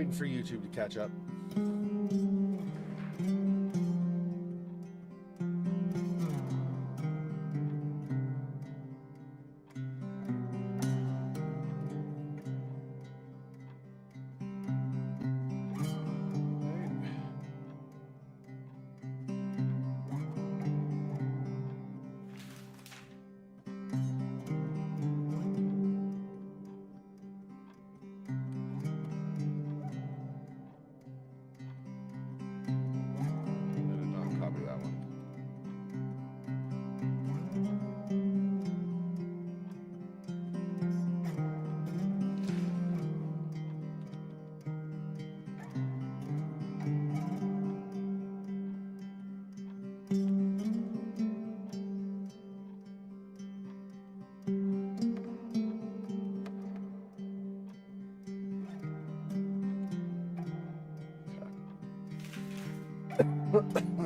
Waiting for YouTube to catch up.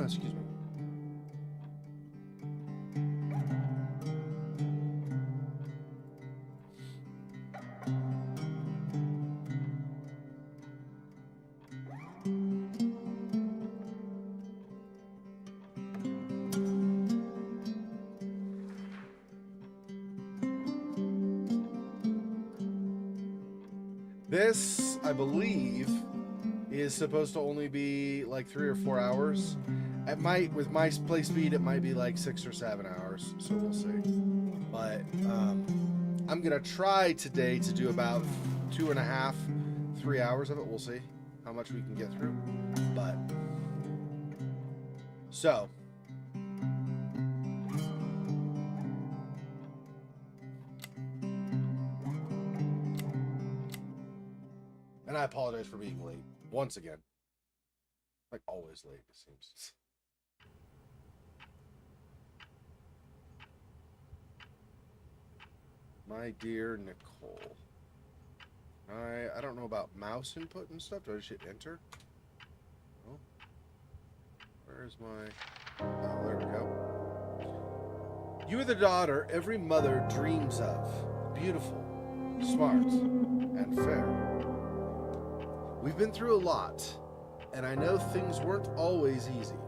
Excuse me. This, I believe, is supposed to only be like 3 or 4 hours. It might, with my play speed, it might be like 6 or 7 hours. So we'll see. But I'm gonna try today to do about 2.5, 3 hours of it. We'll see how much we can get through. But so. And I apologize for being late once again. Like always late, it seems. My dear Nicole. I don't know about mouse input and stuff. Do I just hit enter? Oh. Where's my... Oh, there we go. You are the daughter every mother dreams of. Beautiful, smart, and fair. We've been through a lot, and I know things weren't always easy.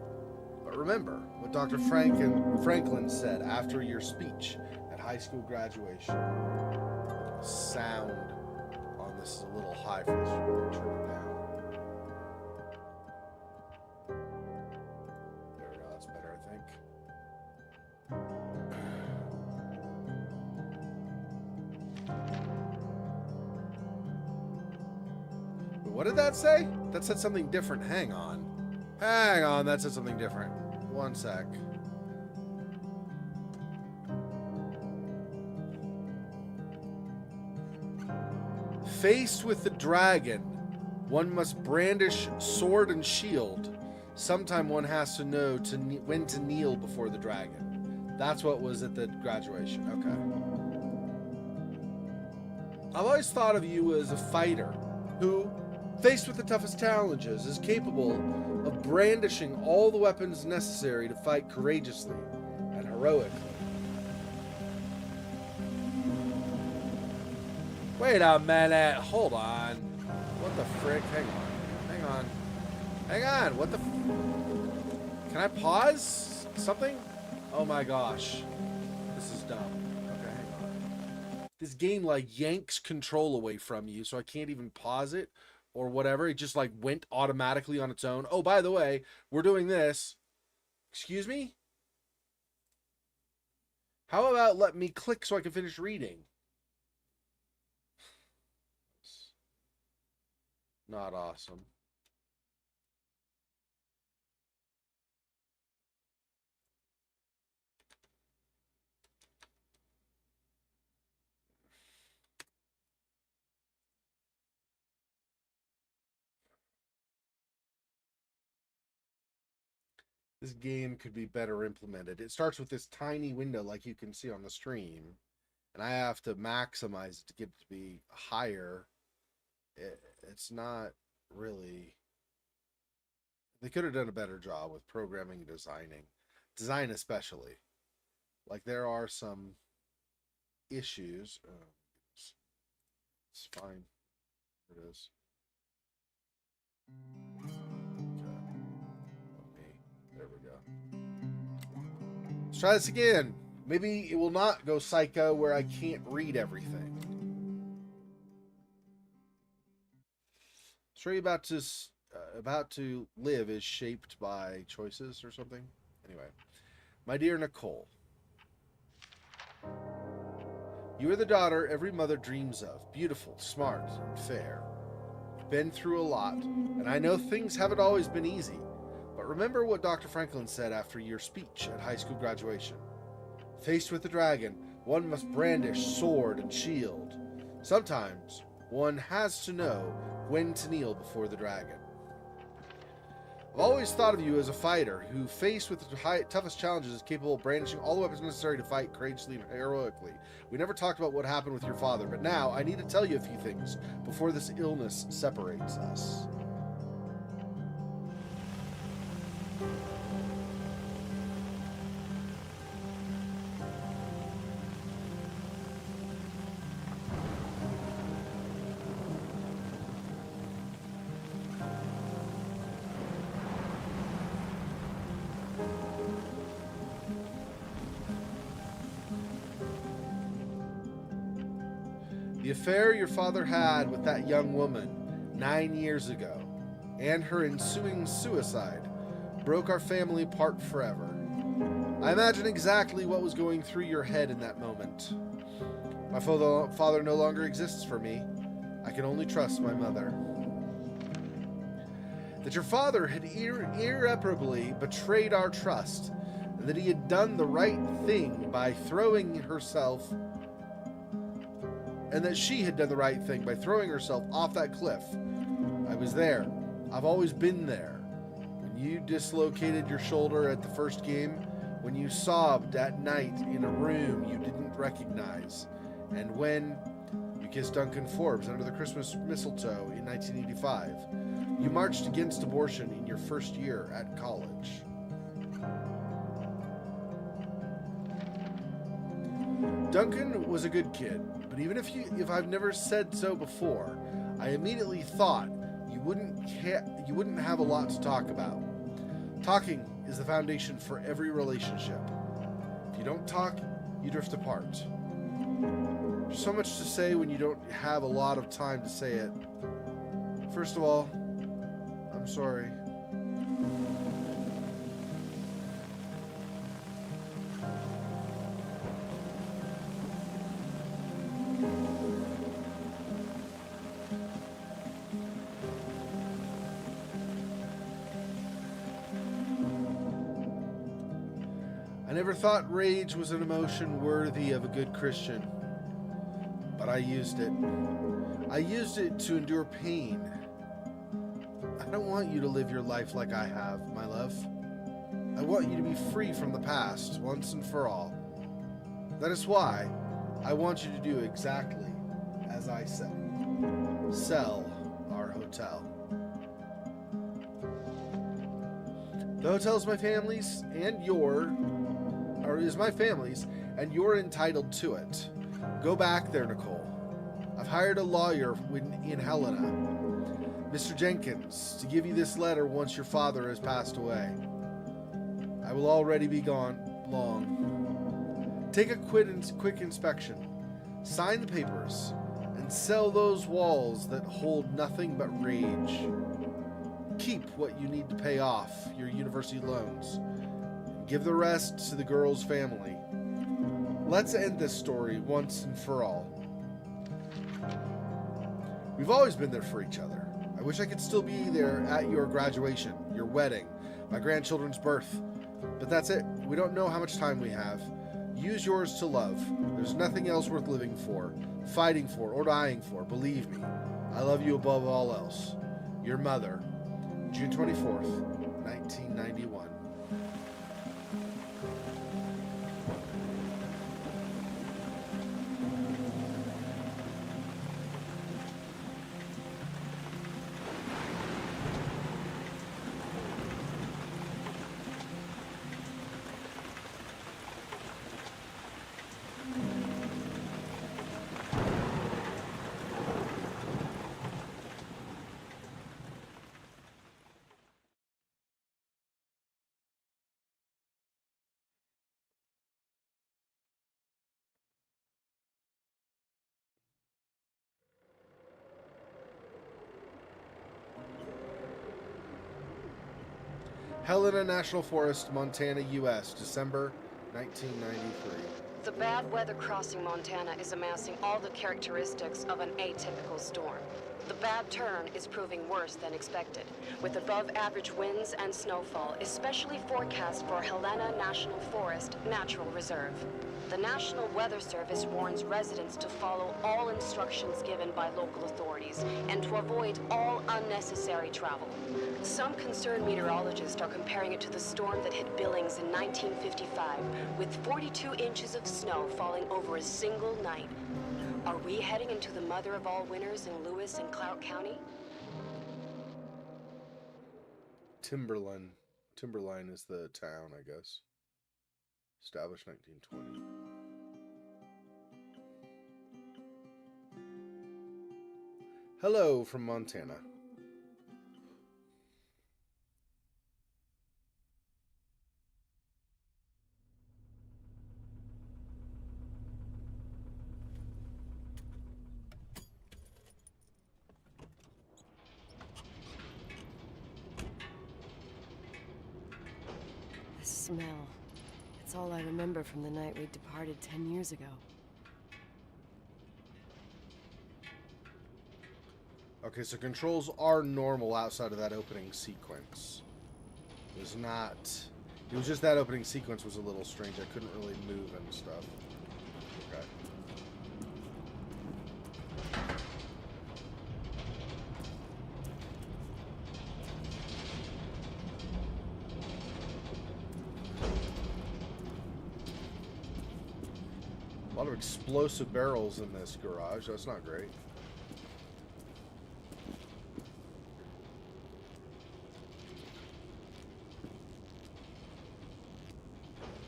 But remember what Dr. Franklin said after your speech at high school graduation. Sound on this is a little high for this. We're going to turn it down. There we go. That's better, I think. What did that say? That said something different. Hang on. Hang on, that said something different. One sec. Faced with the dragon, one must brandish sword and shield. Sometime one has to know when to kneel before the dragon. That's what was at the graduation. Okay. I've always thought of you as a fighter who, faced with the toughest challenges, is capable of brandishing all the weapons necessary to fight courageously and heroically. Wait a minute. Hold on. What the frick? Hang on. Hang on. Hang on. What the... Can I pause something? Oh my gosh. This is dumb. Okay, hang on. This game, like, yanks control away from you, so I can't even pause it or whatever. It just, like, went automatically on its own. Oh, by the way, we're doing this. Excuse me? How about let me click so I can finish reading? Not awesome. This game could be better implemented. It starts with this tiny window like you can see on the stream, and I have to maximize it to get it to be higher. It's not really... They could have done a better job with programming and design especially. Like, there are some issues. It's fine. It is. Okay. There we go. Let's try this again. Maybe it will not go psycho where I can't read everything. Story about to live is shaped by choices or something. Anyway, my dear Nicole, you are the daughter every mother dreams of. Beautiful, smart, and fair. You've been through a lot, and I know things haven't always been easy. But remember what Dr. Franklin said after your speech at high school graduation. Faced with the dragon, one must brandish sword and shield. Sometimes one has to know when to kneel before the dragon. I've always thought of you as a fighter who, faced with the toughest challenges, is capable of brandishing all the weapons necessary to fight courageously and heroically. We never talked about what happened with your father, but now I need to tell you a few things before this illness separates us. The affair your father had with that young woman 9 years ago, and her ensuing suicide, broke our family apart forever. I imagine exactly what was going through your head in that moment. My father no longer exists for me. I can only trust my mother. That your father had irreparably betrayed our trust, and that he had done the right thing by throwing herself and that she had done the right thing by throwing herself off that cliff. I was there. I've always been there. When you dislocated your shoulder at the first game, when you sobbed at night in a room you didn't recognize, and when you kissed Duncan Forbes under the Christmas mistletoe in 1985, you marched against abortion in your first year at college. Duncan was a good kid, but even if I've never said so before, I immediately thought you wouldn't have a lot to talk about. Talking is the foundation for every relationship. If you don't talk, you drift apart. There's so much to say when you don't have a lot of time to say it. First of all, I'm sorry. I never thought rage was an emotion worthy of a good Christian, but I used it. I used it to endure pain. I don't want you to live your life like I have, my love. I want you to be free from the past, once and for all. That is why I want you to do exactly as I say. Sell our hotel. The hotel is my family's and my family's, and you're entitled to it. Go back there, Nicole. I've hired a lawyer in Helena, Mr. Jenkins, to give you this letter once your father has passed away. I will already be gone long. Take a quick inspection. Sign the papers and sell those walls that hold nothing but rage. Keep what you need to pay off your university loans. Give the rest to the girl's family. Let's end this story once and for all. We've always been there for each other. I wish I could still be there at your graduation, your wedding, my grandchildren's birth. But that's it. We don't know how much time we have. Use yours to love. There's nothing else worth living for, fighting for, or dying for. Believe me, I love you above all else. Your mother, June 24th, 1991. Helena National Forest, Montana, U.S., December 1993. The bad weather crossing Montana is amassing all the characteristics of an atypical storm. The bad turn is proving worse than expected, with above-average winds and snowfall, especially forecast for Helena National Forest Natural Reserve. The National Weather Service warns residents to follow all instructions given by local authorities and to avoid all unnecessary travel. Some concerned meteorologists are comparing it to the storm that hit Billings in 1955, with 42 inches of snow falling over a single night. Are we heading into the mother of all winters in Lewis and Clark County? Timberline is the town, I guess. Established 1920. Hello from Montana. The smell. It's all I remember from the night we departed 10 years ago. Okay, so controls are normal outside of that opening sequence. It was not... It was just that opening sequence was a little strange. I couldn't really move and stuff. Okay. A lot of explosive barrels in this garage. That's not great.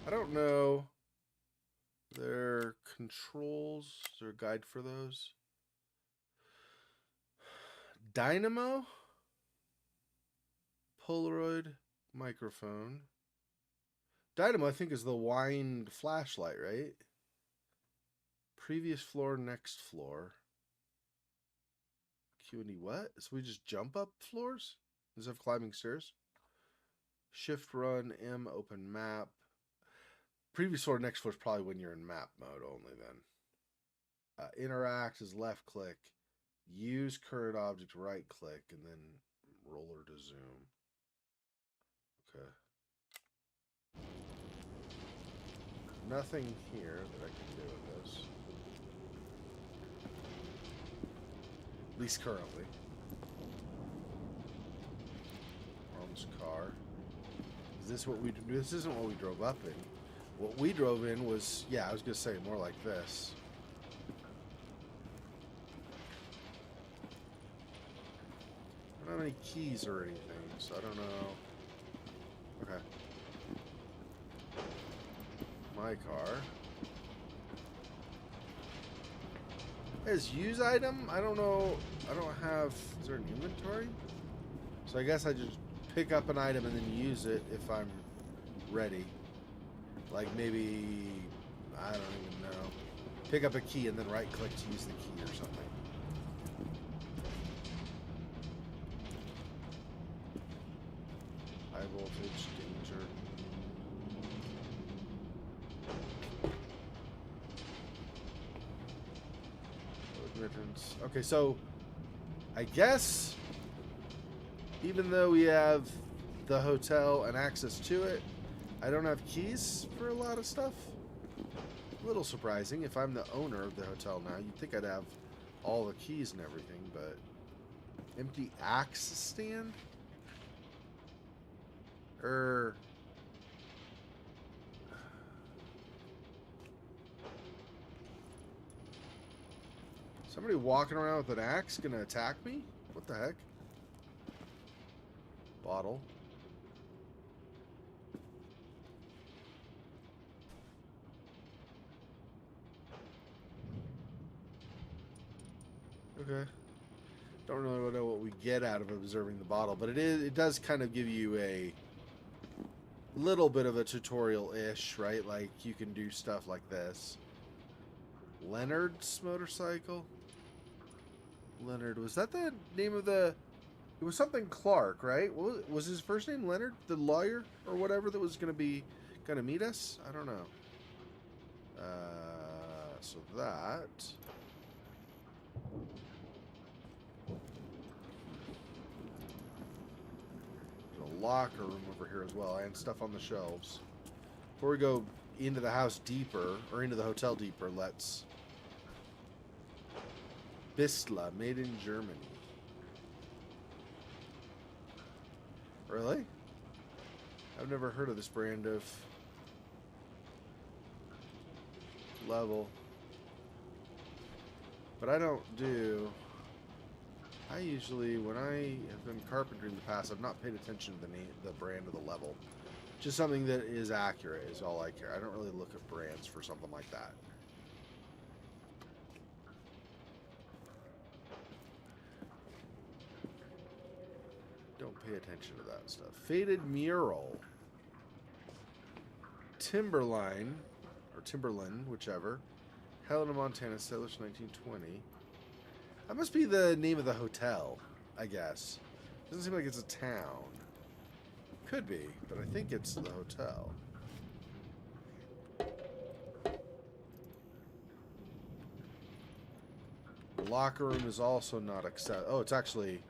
I don't know their controls. Is there a guide for those? Dynamo? Polaroid microphone. Dynamo, I think, is the wind flashlight, right? Previous floor, next floor. Q&E what? So we just jump up floors? Does it have climbing stairs? Shift run, M, open map. Previous floor, next floor is probably when you're in map mode only then. Interact is left click. Use current object, right click, and then roller to zoom. Okay. Nothing here that I can do with this. At least currently. Mom's car. Is this what we do? This isn't what we drove up in. What we drove in was, yeah, I was going to say more like this. I don't have any keys or anything, so I don't know. Okay. My car. As use item, I don't know. I don't have, is there an inventory? So I guess I just pick up an item and then use it if I'm ready. Like maybe, I don't even know. Pick up a key and then right click to use the key or something. High voltage, danger. Admittance. Okay, so I guess even though we have the hotel and access to it, I don't have keys for a lot of stuff. A little surprising. If I'm the owner of the hotel now, you'd think I'd have all the keys and everything, but empty axe stand? Somebody walking around with an axe gonna attack me? What the heck? Bottle. Okay. Don't really know what we get out of observing the bottle, but it does kind of give you a little bit of a tutorial-ish, right? Like, you can do stuff like this. Leonard's motorcycle? Leonard, was that the name of the It was something Clark, right? Was his first name Leonard, the lawyer or whatever that was gonna meet us? I don't know. So that. There's a locker room over here as well, and stuff on the shelves. Before we go into the house deeper, or into the hotel deeper, let's... Bistla, made in Germany. Really? I've never heard of this brand of level. But I don't do... I usually, when I have done carpentry in the past, I've not paid attention to the brand of the level. Just something that is accurate is all I care. I don't really look at brands for something like that. Don't pay attention to that stuff. Faded mural. Timberline, or Timberland, whichever. Helena, Montana, established 1920. That must be the name of the hotel, I guess. Doesn't seem like it's a town. Could be, but I think it's the hotel. The locker room is also not accessible. Oh, it's actually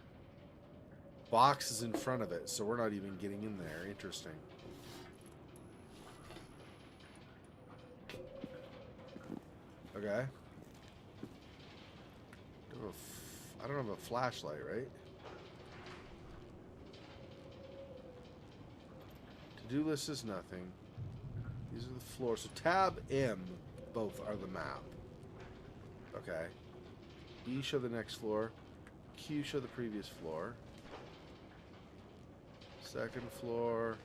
boxes in front of it, so we're not even getting in there. Interesting. Okay. I don't have a flashlight, right? To-do list is nothing. These are the floors. So tab M, both are the map. Okay. E show the next floor. Q show the previous floor. Second floor.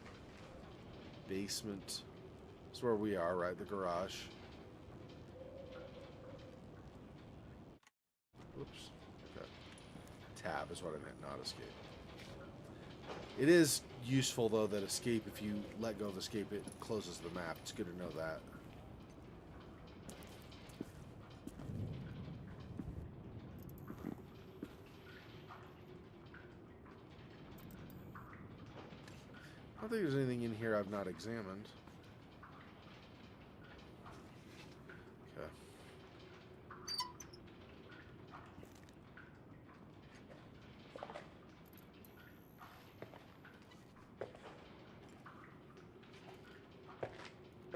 Basement. That's where we are, right? The garage. Whoops. Okay. Tab is what I meant, not escape. It is useful, though, that escape, if you let go of escape, it closes the map. It's good to know that. I don't think there's anything in here I've not examined. Okay.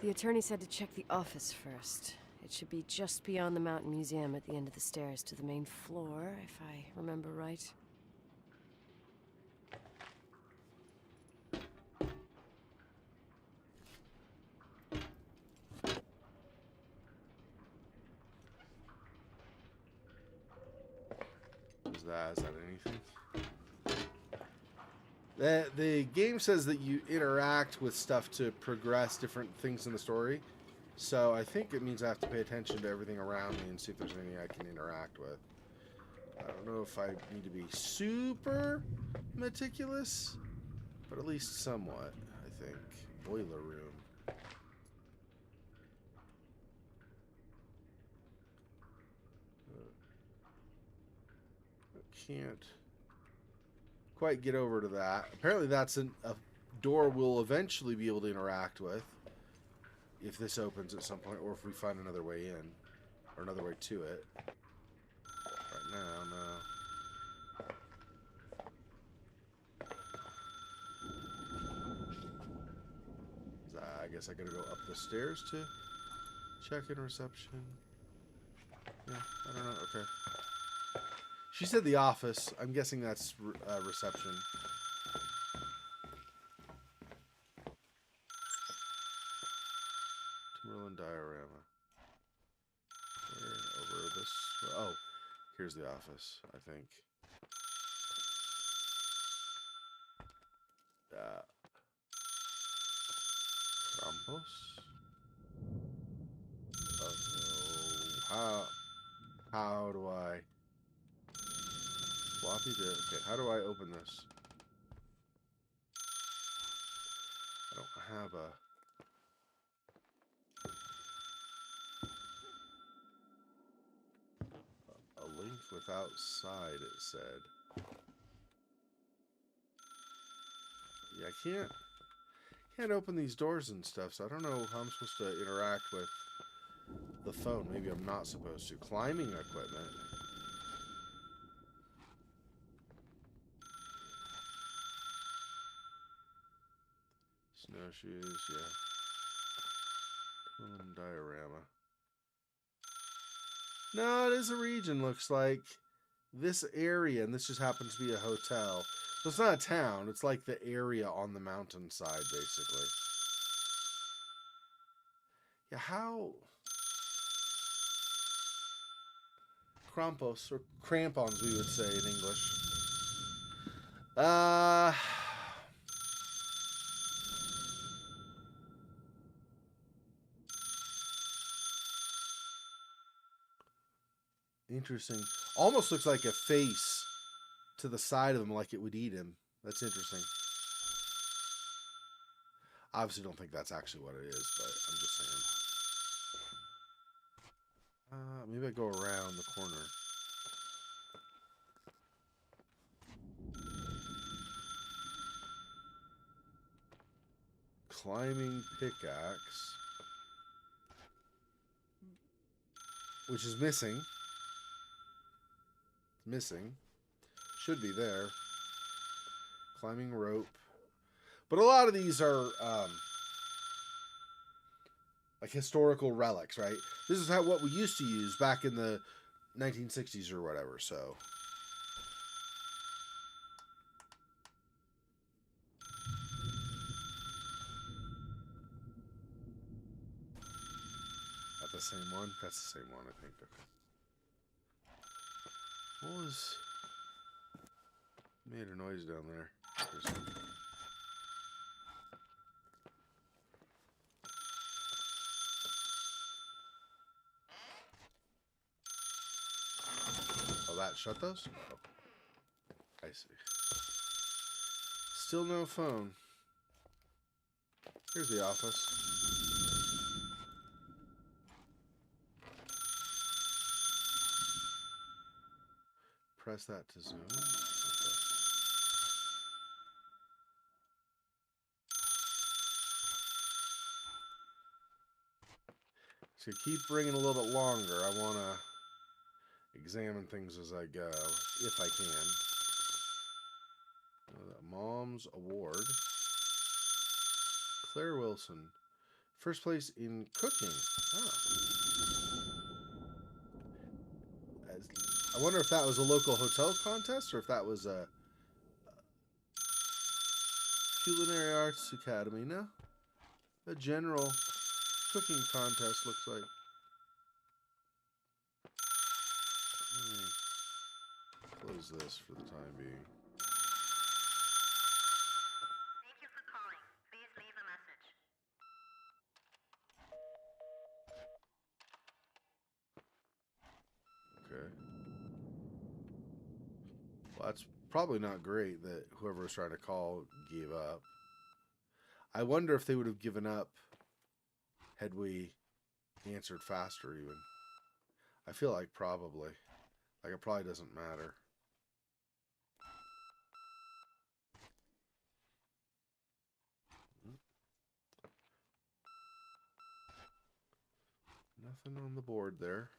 The attorney said to check the office first. It should be just beyond the Mountain Museum at the end of the stairs to the main floor, if I remember right. Is that anything? The game says that you interact with stuff to progress different things in the story. So I think it means I have to pay attention to everything around me and see if there's anything I can interact with. I don't know if I need to be super meticulous, but at least somewhat, I think. Boiler room. Can't quite get over to that. Apparently that's a door we'll eventually be able to interact with if this opens at some point, or if we find another way in, or another way to it. Right now, no. I guess I gotta go up the stairs to check in reception. Yeah, I don't know. Okay. She said the office. I'm guessing that's reception. Timberland diorama. Where over this? Oh, here's the office, I think. Campos. Oh, how do I? Floppy disk. Okay, how do I open this? I don't have a link without side, it said. I can't open these doors and stuff, so I don't know how I'm supposed to interact with the phone. Maybe I'm not supposed to. Climbing equipment. Snowshoes, yeah. Twin diorama. No, it is a region, looks like. This area, and this just happens to be a hotel. So it's not a town, it's like the area on the mountainside, basically. Yeah, how... Krampus, or crampons, we would say in English. Interesting. Almost looks like a face to the side of him, like it would eat him. That's interesting. Obviously don't think that's actually what it is, but I'm just saying. Maybe I go around the corner. Climbing pickaxe. Which is missing. Missing. Should be there. Climbing rope. But a lot of these are like historical relics, right? This is what we used to use back in the 1960s or whatever, so... That the same one? That's the same one, I think. Okay. What was... Made a noise down there. Oh, that shut those? Oh. I see. Still no phone. Here's the office. Press that to zoom. Okay. So keep bringing a little bit longer. I want to examine things as I go, if I can. Mom's Award. Claire Wilson. First place in cooking. Oh. I wonder if that was a local hotel contest or if that was a Culinary Arts Academy. No? A general cooking contest looks like. Let me close this for the time being. Thank you for calling. Please leave a message. Okay. Well, that's probably not great that whoever was trying to call gave up. I wonder if they would have given up had we answered faster even. I feel like probably. Like it probably doesn't matter. Nothing on the board there.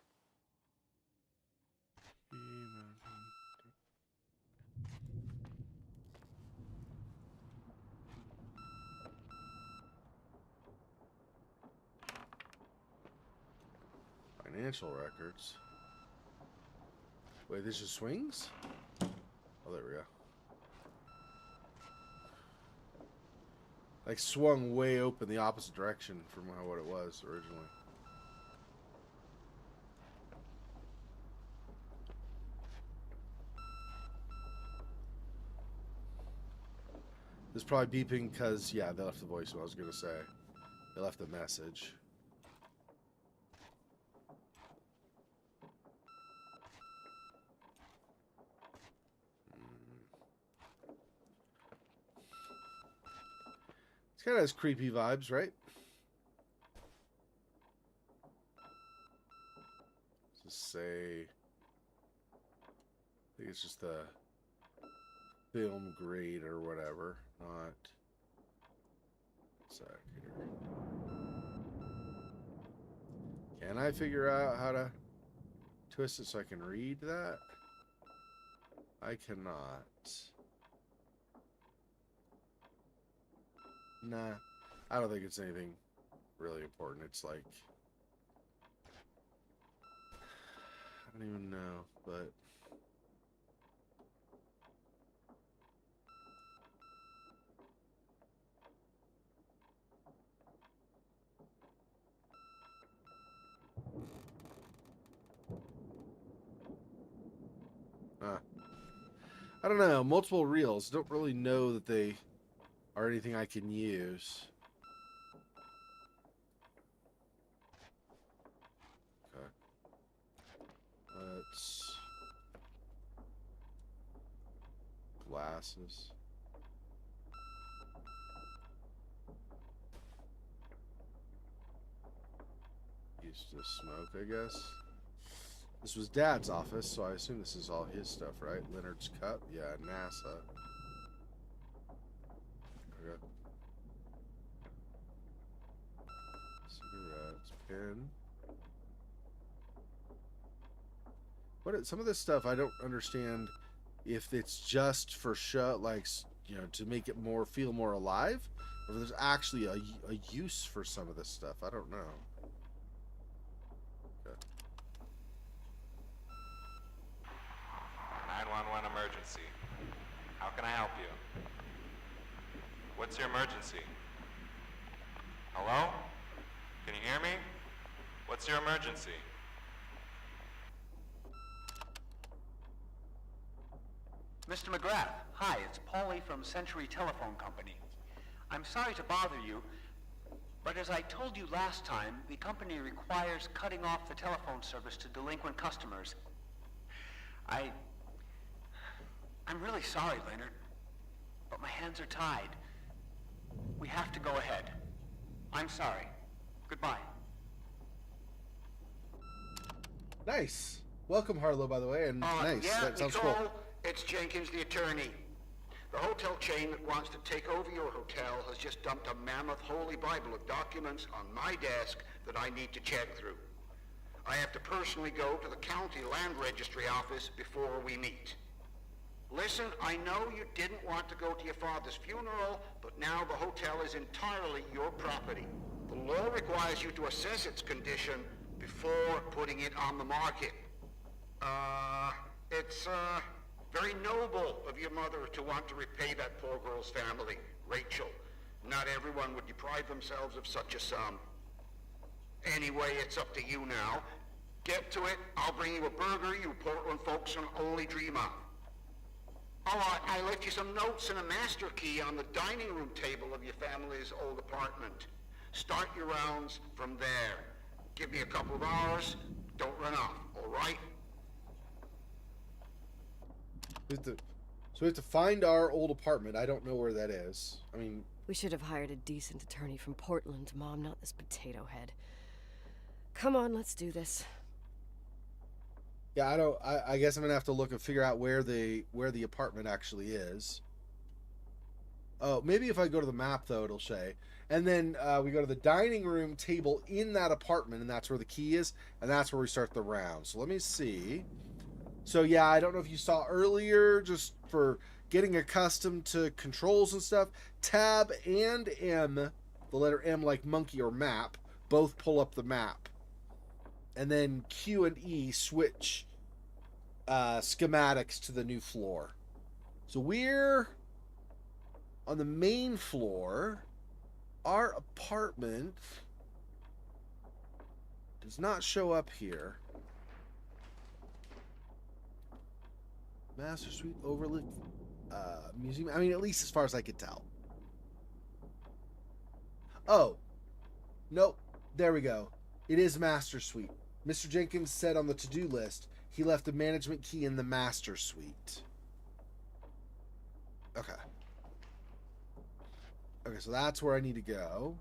Financial records. Wait, this just swings? Oh, there we go. Like swung way open the opposite direction from what it was originally. This is probably beeping because, yeah, they left the voicemail. I was going to say. They left a message. It's kind of has creepy vibes, right? Just say... I think it's just the film grade or whatever, not sec here. Can I figure out how to twist it so I can read that? I cannot. Nah, I don't think it's anything really important. It's like, I don't even know, but I don't know. Multiple reels. Don't really know that they are anything I can use. Okay. Let's... Glasses. Used to smoke, I guess. This was Dad's office, so I assume this is all his stuff, right? Leonard's Cup? Yeah, NASA. Okay. Cigarettes, pen. Some of this stuff I don't understand if it's just for show, like, you know, to make it feel more alive, or if there's actually a use for some of this stuff. I don't know. 911 emergency. How can I help you? What's your emergency? Hello? Can you hear me? What's your emergency? Mr. McGrath, hi, it's Paulie from Century Telephone Company. I'm sorry to bother you, but as I told you last time, the company requires cutting off the telephone service to delinquent customers. I'm really sorry, Leonard, but my hands are tied. We have to go ahead. I'm sorry. Goodbye. Nice. Welcome, Harlow, by the way, and nice. Yeah, That sounds Nicole, cool. it's Jenkins, the attorney. The hotel chain that wants to take over your hotel has just dumped a mammoth holy Bible of documents on my desk that I need to check through. I have to personally go to the county land registry office before we meet. Listen, I know you didn't want to go to your father's funeral, but now the hotel is entirely your property. The law requires you to assess its condition before putting it on the market. It's very noble of your mother to want to repay that poor girl's family, Rachel. Not everyone would deprive themselves of such a sum. Anyway, it's up to you now. Get to it. I'll bring you a burger you Portland folks can only dream of. Oh, I left you some notes and a master key on the dining room table of your family's old apartment. Start your rounds from there. Give me a couple of hours. Don't run off, all right? So we have to find our old apartment. I don't know where that is. I mean... We should have hired a decent attorney from Portland, Mom, not this potato head. Come on, let's do this. Yeah, I guess I'm gonna have to look and figure out where the apartment actually is. Oh, maybe if I go to the map though, it'll say. And then we go to the dining room table in that apartment, and that's where the key is, and that's where we start the round. So let me see. So yeah, I don't know if you saw earlier, just for getting accustomed to controls and stuff, Tab and M, the letter M like monkey or map, both pull up the map. And then Q and E switch schematics to the new floor. So we're on the main floor. Our apartment does not show up here. Master Suite overlook museum. I mean, at least as far as I could tell. Oh, nope. There we go. It is Master Suite. Mr. Jenkins said on the to-do list he left a management key in the Master Suite. Okay. Okay, so that's where I need to go.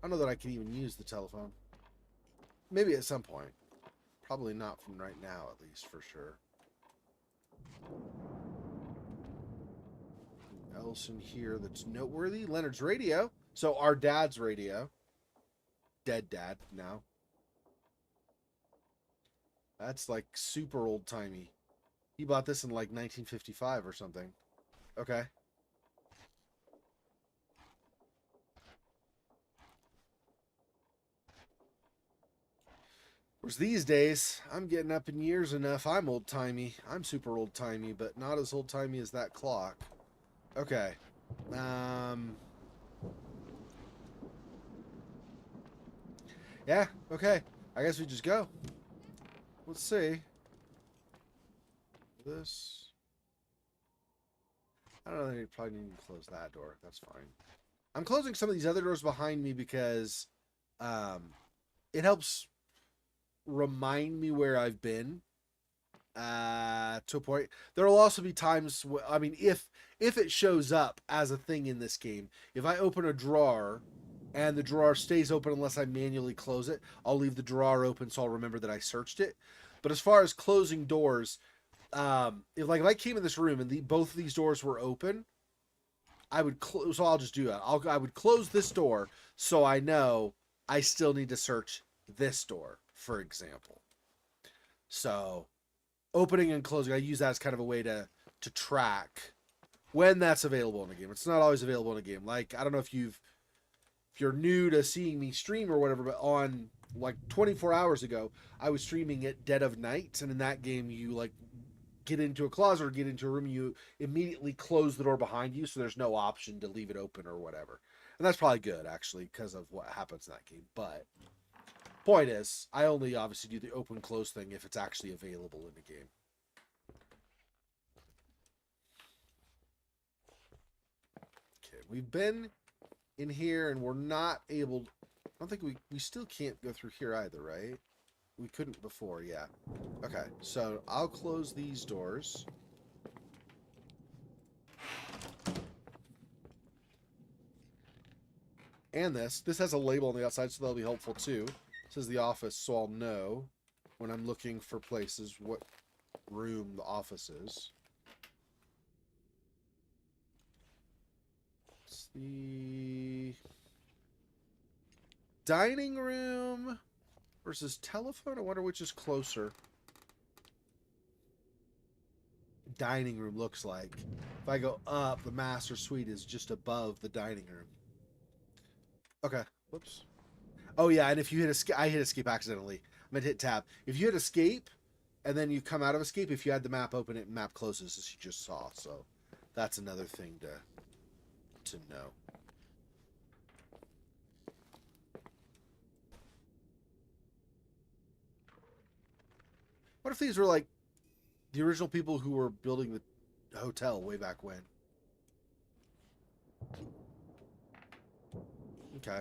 I don't know that I can even use the telephone. Maybe at some point. Probably not from right now, at least, for sure. else in here that's noteworthy? Leonard's radio. So our dad's radio. Dead dad now. That's like super old timey. He bought this in like 1955 or something. Okay. Whereas these days, I'm getting up in years enough. I'm old timey. I'm super old timey, but not as old timey as that clock. Okay. Yeah, okay. I guess we just go. Let's see. This. I don't know. I probably need to close that door. That's fine. I'm closing some of these other doors behind me because it helps remind me where I've been to a point. There will also be times I mean, if it shows up as a thing in this game, if I open a drawer and the drawer stays open unless I manually close it, I'll leave the drawer open so I'll remember that I searched it. But as far as closing doors, if I came in this room and both of these doors were open, I would close. So I'll just do that. I would close this door so I know I still need to search this door, for example. So opening and closing, I use that as kind of a way to track when that's available in the game. It's not always available in a game. Like, I don't know if you're new to seeing me stream or whatever, but on like 24 hours ago, I was streaming at dead of night, and in that game, you like get into a closet or get into a room, you immediately close the door behind you, so there's no option to leave it open or whatever. And that's probably good, actually, because of what happens in that game. But point is, I only obviously do the open close thing if it's actually available in the game. Okay, we've been in here and we're not able. I don't think we still can't go through here either, right? We couldn't before, yeah. Okay, so I'll close these doors. And this has a label on the outside, so that'll be helpful too. It says the office, so I'll know when I'm looking for places what room the office is. It's the dining room versus telephone. I wonder which is closer. Dining room looks like. If I go up, the master suite is just above the dining room. Okay. Whoops. Oh yeah, and if you hit escape, I hit escape accidentally. I meant to hit tab. If you hit escape, and then you come out of escape, if you had the map open, it map closes as you just saw. So that's another thing to know. What if these were like the original people who were building the hotel way back when? Okay.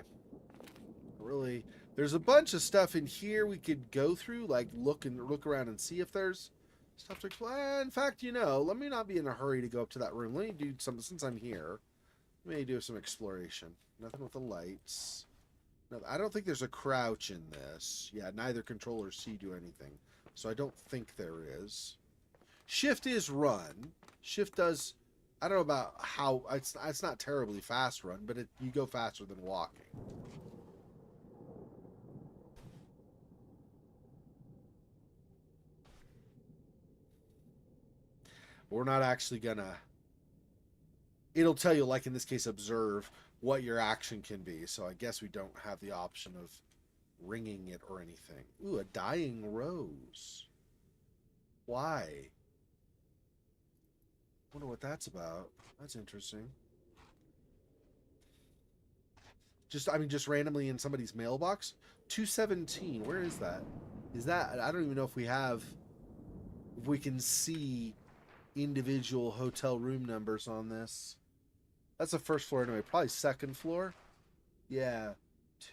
Really, there's a bunch of stuff in here we could go through, like look around and see if there's stuff to explore. In fact, let me not be in a hurry to go up to that room. Let me do something since I'm here. Let me do some exploration. Nothing with the lights. No, I don't think there's a crouch in this. Yeah, neither control or C do anything. So I don't think there is. Shift is run. Shift does, I don't know about how, it's not terribly fast run, but you go faster than walking. We're not actually gonna, it'll tell you, like in this case, observe what your action can be. So I guess we don't have the option of ringing it or anything. Ooh, a dying rose. Why? Wonder what that's about. That's interesting. Just randomly in somebody's mailbox. 217. Where is that? Is that? I don't even know if we can see individual hotel room numbers on this. That's the first floor anyway. Probably second floor. Yeah.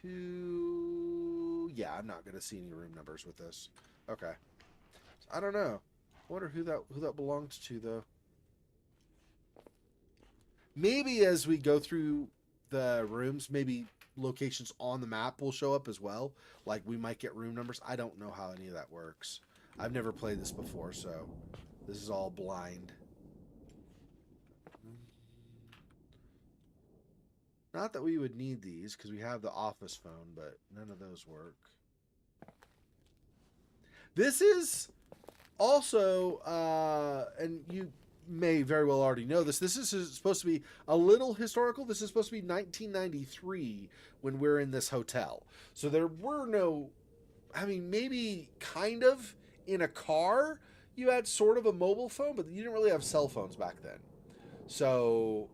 Yeah, I'm not gonna see any room numbers with this. Okay. I don't know. I wonder who that belongs to though. Maybe as we go through the rooms, maybe locations on the map will show up as well. Like we might get room numbers. I don't know how any of that works. I've never played this before, so this is all blind. Not that we would need these, because we have the office phone, but none of those work. This is also, and you may very well already know this, this is supposed to be a little historical. This is supposed to be 1993 when we're in this hotel. So there were no, I mean, maybe kind of in a car, you had sort of a mobile phone, but you didn't really have cell phones back then. So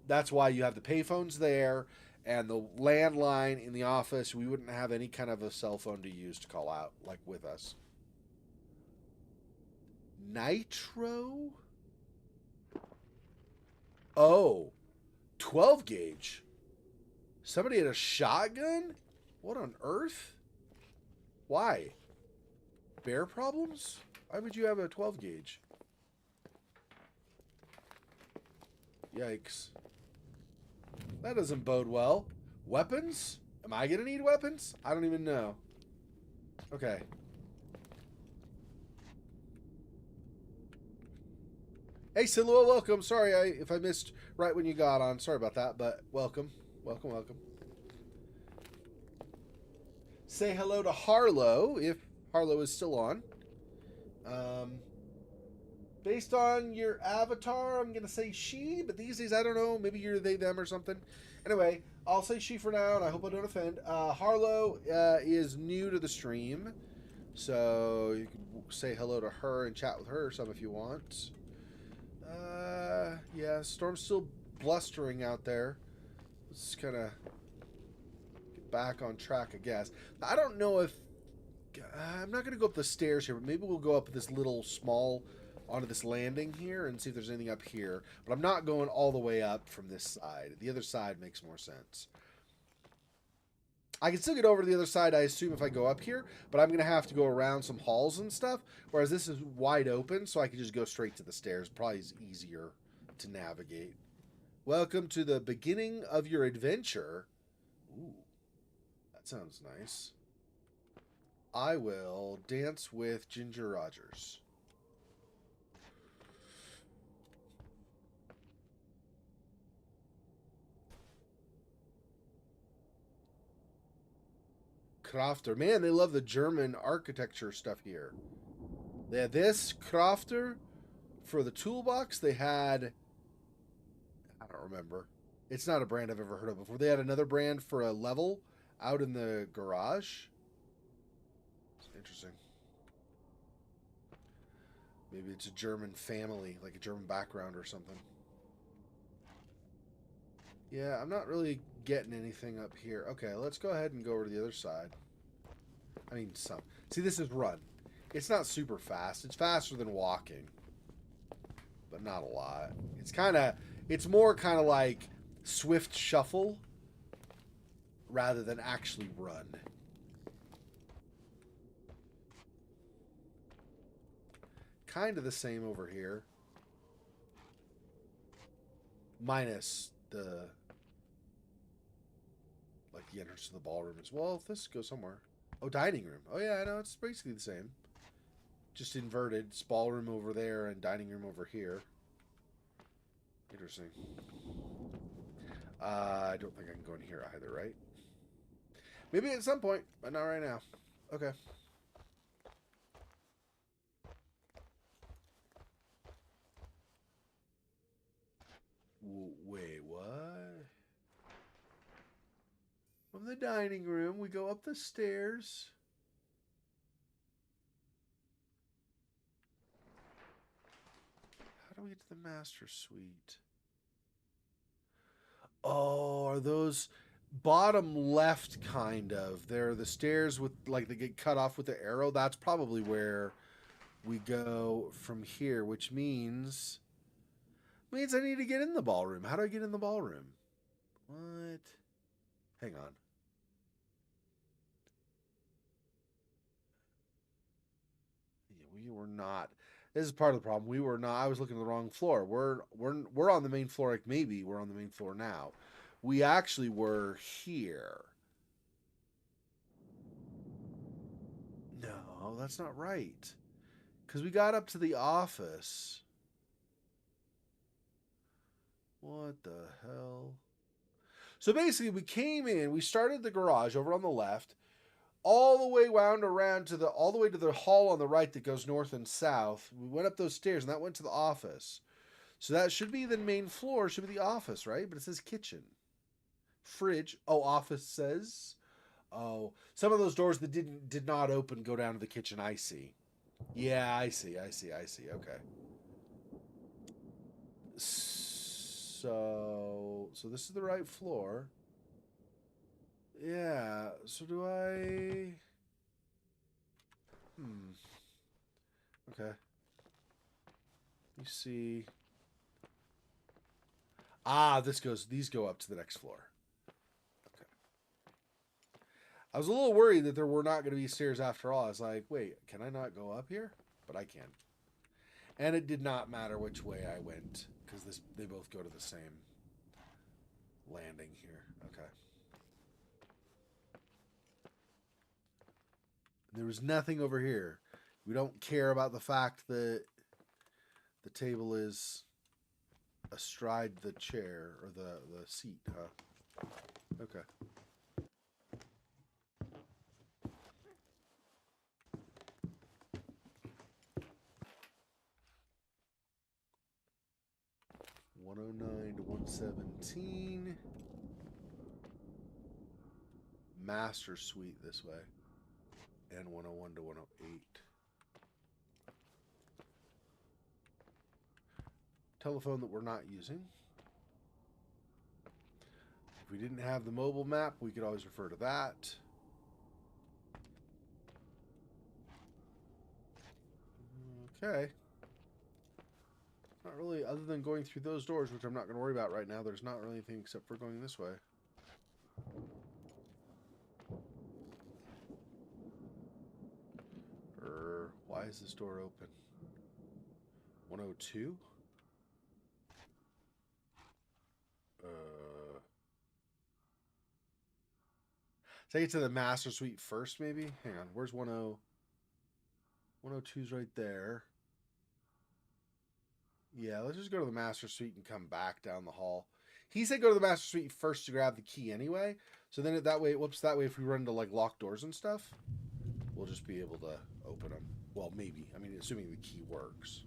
that's why you have the payphones there and the landline in the office. We wouldn't have any kind of a cell phone to use to call out, like with us. Nitro? Oh, 12 gauge. Somebody had a shotgun? What on earth? Why? Bear problems? Why would you have a 12 gauge? Yikes. That doesn't bode well. Weapons? Am I gonna need weapons? I don't even know. Okay. Hey, Silua, welcome. Sorry if I missed right when you got on. Sorry about that, but welcome. Welcome, welcome. Say hello to Harlow, if Harlow is still on. Based on your avatar, I'm going to say she, but these days, I don't know. Maybe you're they, them, or something. Anyway, I'll say she for now, and I hope I don't offend. Harlow is new to the stream, so you can say hello to her and chat with her or something if you want. Yeah, storm's still blustering out there. Let's kind of get back on track, I guess. I don't know if... I'm not going to go up the stairs here, but maybe we'll go up this little small... onto this landing here and see if there's anything up here. But I'm not going all the way up from this side. The other side makes more sense. I can still get over to the other side, I assume, if I go up here, but I'm going to have to go around some halls and stuff, whereas this is wide open, so I can just go straight to the stairs. Probably is easier to navigate. Welcome to the beginning of your adventure. Ooh, that sounds nice. I will dance with Ginger Rogers. Crafter. Man, they love the German architecture stuff here. They had this Crafter for the toolbox. They had... I don't remember. It's not a brand I've ever heard of before. They had another brand for a level out in the garage. It's interesting. Maybe it's a German family, like a German background or something. Yeah, I'm not really getting anything up here. Okay, let's go ahead and go over to the other side. I mean, some. See, this is run. It's not super fast. It's faster than walking. But not a lot. It's kind of... It's more kind of like swift shuffle rather than actually run. Kind of the same over here. Minus the... like the entrance to the ballroom as well. If this goes somewhere. Oh, dining room. Oh, yeah, I know. It's basically the same. Just inverted. It's ballroom over there and dining room over here. Interesting. I don't think I can go in here either, right? Maybe at some point, but not right now. Okay. Wait, what? From the dining room, we go up the stairs. How do we get to the master suite? Oh, are those bottom left kind of? They're the stairs with, like, they get cut off with the arrow. That's probably where we go from here, which means I need to get in the ballroom. How do I get in the ballroom? What? Hang on. Yeah, we were not. This is part of the problem. We were not. I was looking at the wrong floor. We're on the main floor. Like maybe we're on the main floor now. We actually were here. No, that's not right. Because we got up to the office. What the hell? So basically, we came in, we started the garage over on the left, all the way wound around to all the way to the hall on the right that goes north and south. We went up those stairs, and that went to the office. So that should be the main floor, should be the office, right? But it says kitchen. Fridge. Oh, office says. Oh, some of those doors that did not open go down to the kitchen. I see. Yeah, I see. Okay. So this is the right floor. Yeah. So do I? Okay. You see. Ah, these go up to the next floor. Okay. I was a little worried that there were not going to be stairs after all. I was like, wait, can I not go up here? But I can. And it did not matter which way I went, because they both go to the same landing here. Okay. There was nothing over here. We don't care about the fact that the table is astride the chair or the seat, huh? Okay. (109 to 117). Master suite this way. And 101 to 108. Telephone that we're not using. If we didn't have the mobile map, we could always refer to that. Okay. Not really, other than going through those doors, which I'm not going to worry about right now, there's not really anything except for going this way. Why is this door open? 102? Take it to the master suite first, maybe? Hang on, where's 10? 102's right there. Yeah, let's just go to the master suite and come back down the hall. He said go to the master suite first to grab the key anyway. So then that way if we run into like locked doors and stuff, we'll just be able to open them. Well, maybe. I mean, assuming the key works.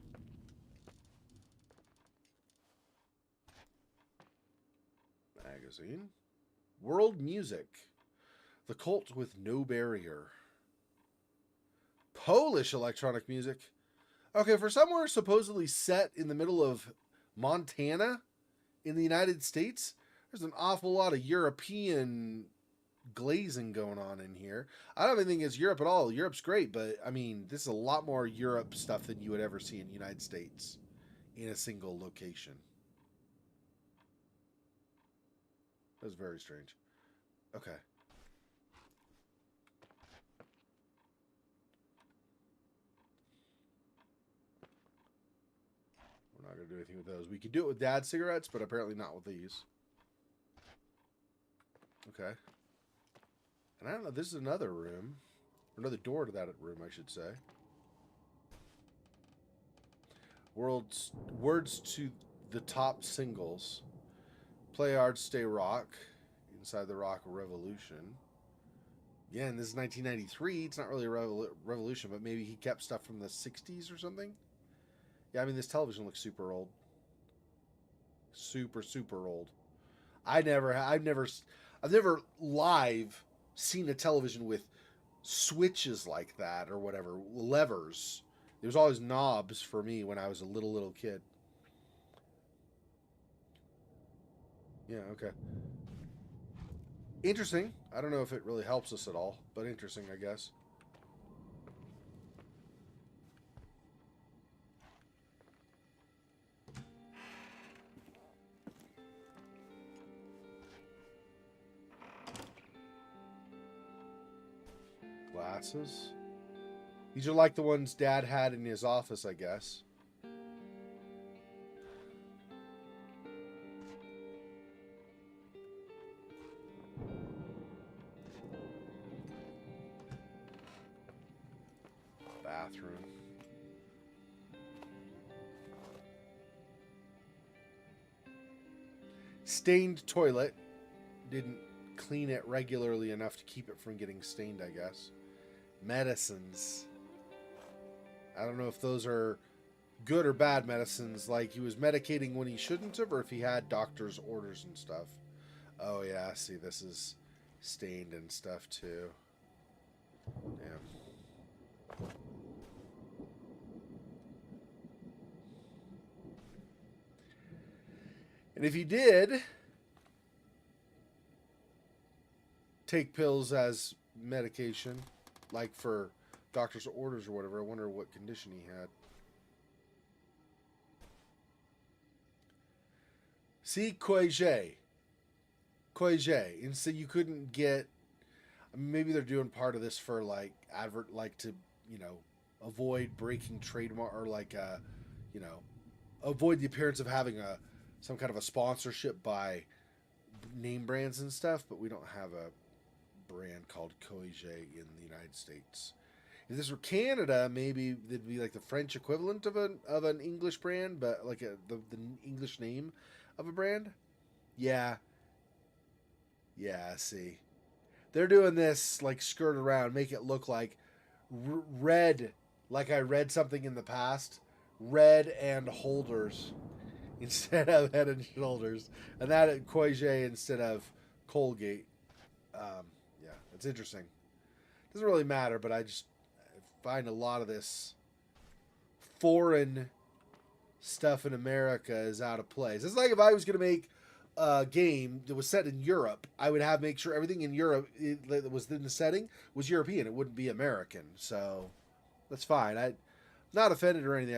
Magazine. World music. The Cult with No Barrier. Polish electronic music. Okay, for somewhere supposedly set in the middle of Montana in the United States, there's an awful lot of European glazing going on in here. I don't even think it's Europe at all. Europe's great, but I mean, this is a lot more Europe stuff than you would ever see in the United States in a single location. That's very strange. Okay. We're not going to do anything with those. We could do it with Dad's cigarettes, but apparently not with these. Okay. And I don't know, this is another room. Or another door to that room, I should say. Words to the top singles. Play hard, stay rock. Inside the Rock Revolution. Again, this is 1993. It's not really a revolution, but maybe he kept stuff from the 60s or something. Yeah, I mean, this television looks super old. Super, super old. I've never live seen a television with switches like that or whatever, levers. There's always knobs for me when I was a little kid. Yeah, okay. Interesting. I don't know if it really helps us at all, but interesting, I guess. Glasses. These are like the ones Dad had in his office, I guess. Bathroom. Stained toilet. didn't clean it regularly enough to keep it from getting stained, I guess. Medicines. I don't know if those are good or bad medicines. Like, he was medicating when he shouldn't have, or if he had doctor's orders and stuff. Oh, yeah. See, this is stained and stuff, too. Damn. And if he did take pills as medication, like for doctor's orders or whatever, I wonder what condition he had. See, Koije. And so you couldn't get... I mean, maybe they're doing part of this for, like, to, you know, avoid breaking trademark, or, like, you know, avoid the appearance of having some kind of a sponsorship by name brands and stuff, but we don't have a brand called Koije in the United States. If this were Canada, maybe it'd be like the French equivalent of an English brand, but like the English name of a brand. Yeah, see, they're doing this like skirt around, make it look like red, like I read something in the past, red and holders instead of Head and Shoulders, and that at Koije instead of Colgate. Yeah, it's interesting. Doesn't really matter, but I just find a lot of this foreign stuff in America is out of place. It's like if I was going to make a game that was set in Europe, I would make sure everything in Europe that was in the setting was European. It wouldn't be American. So that's fine. I'm not offended or anything.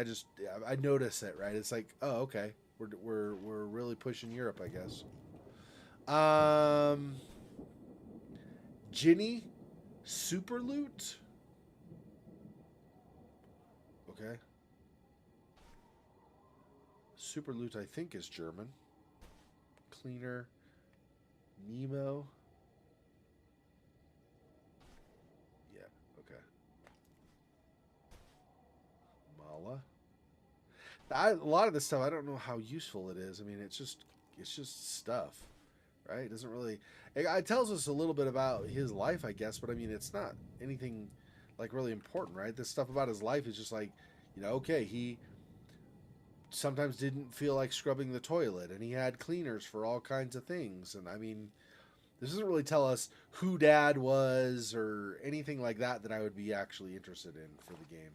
I notice it, right? It's like, oh, okay. We're really pushing Europe, I guess. Ginny Super Loot. Okay. Super Loot, I think, is German. Cleaner. Nemo. Yeah, okay. Mala. A lot of this stuff, I don't know how useful it is. I mean, it's just stuff, right? It doesn't really... It tells us a little bit about his life, I guess, but I mean, it's not anything, like, really important, right? This stuff about his life is just like, you know, okay, he sometimes didn't feel like scrubbing the toilet, and he had cleaners for all kinds of things, and I mean, this doesn't really tell us who Dad was or anything like that I would be actually interested in for the game.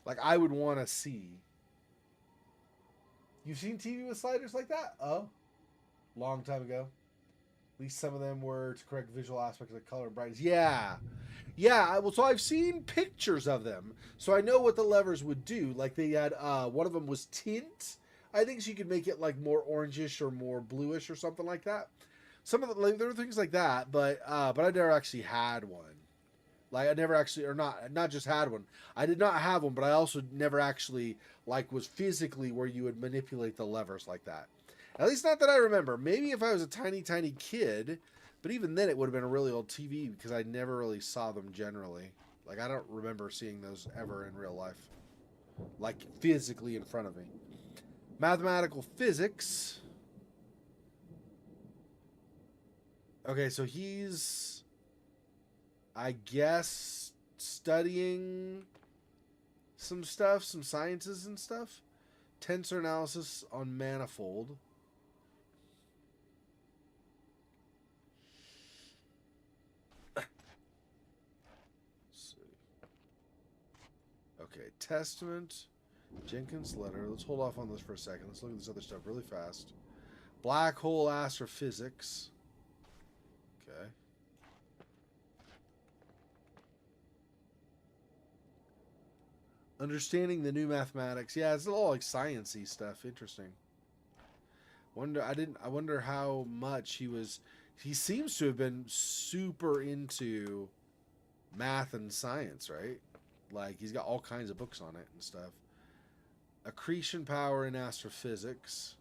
Like, I would want to see... You've seen TV with sliders like that? Oh. Long time ago. At least some of them were to correct visual aspects like color and brightness. Yeah. Yeah, well, so I've seen pictures of them. So I know what the levers would do. Like, they had, one of them was tint. I think so you could make it, like, more orangish or more bluish or something like that. Some of the, like, there were things like that, but I never actually had one. Like, I never actually, or not just had one. I did not have one, but I also never actually, like, was physically where you would manipulate the levers like that. At least not that I remember. Maybe if I was a tiny, tiny kid, but even then it would have been a really old TV because I never really saw them generally. Like, I don't remember seeing those ever in real life. Like, physically in front of me. Mathematical physics. Okay, so he's... I guess studying some stuff, some sciences and stuff. Tensor analysis on manifold. Let's see. Okay, Testament, Jenkins' letter. Let's hold off on this for a second. Let's look at this other stuff really fast. Black hole astrophysics. Okay. Understanding the new mathematics. Yeah, it's all like science-y stuff. Interesting. I wonder how much he seems to have been super into math and science, right? Like, he's got all kinds of books on it and stuff. Accretion power in astrophysics.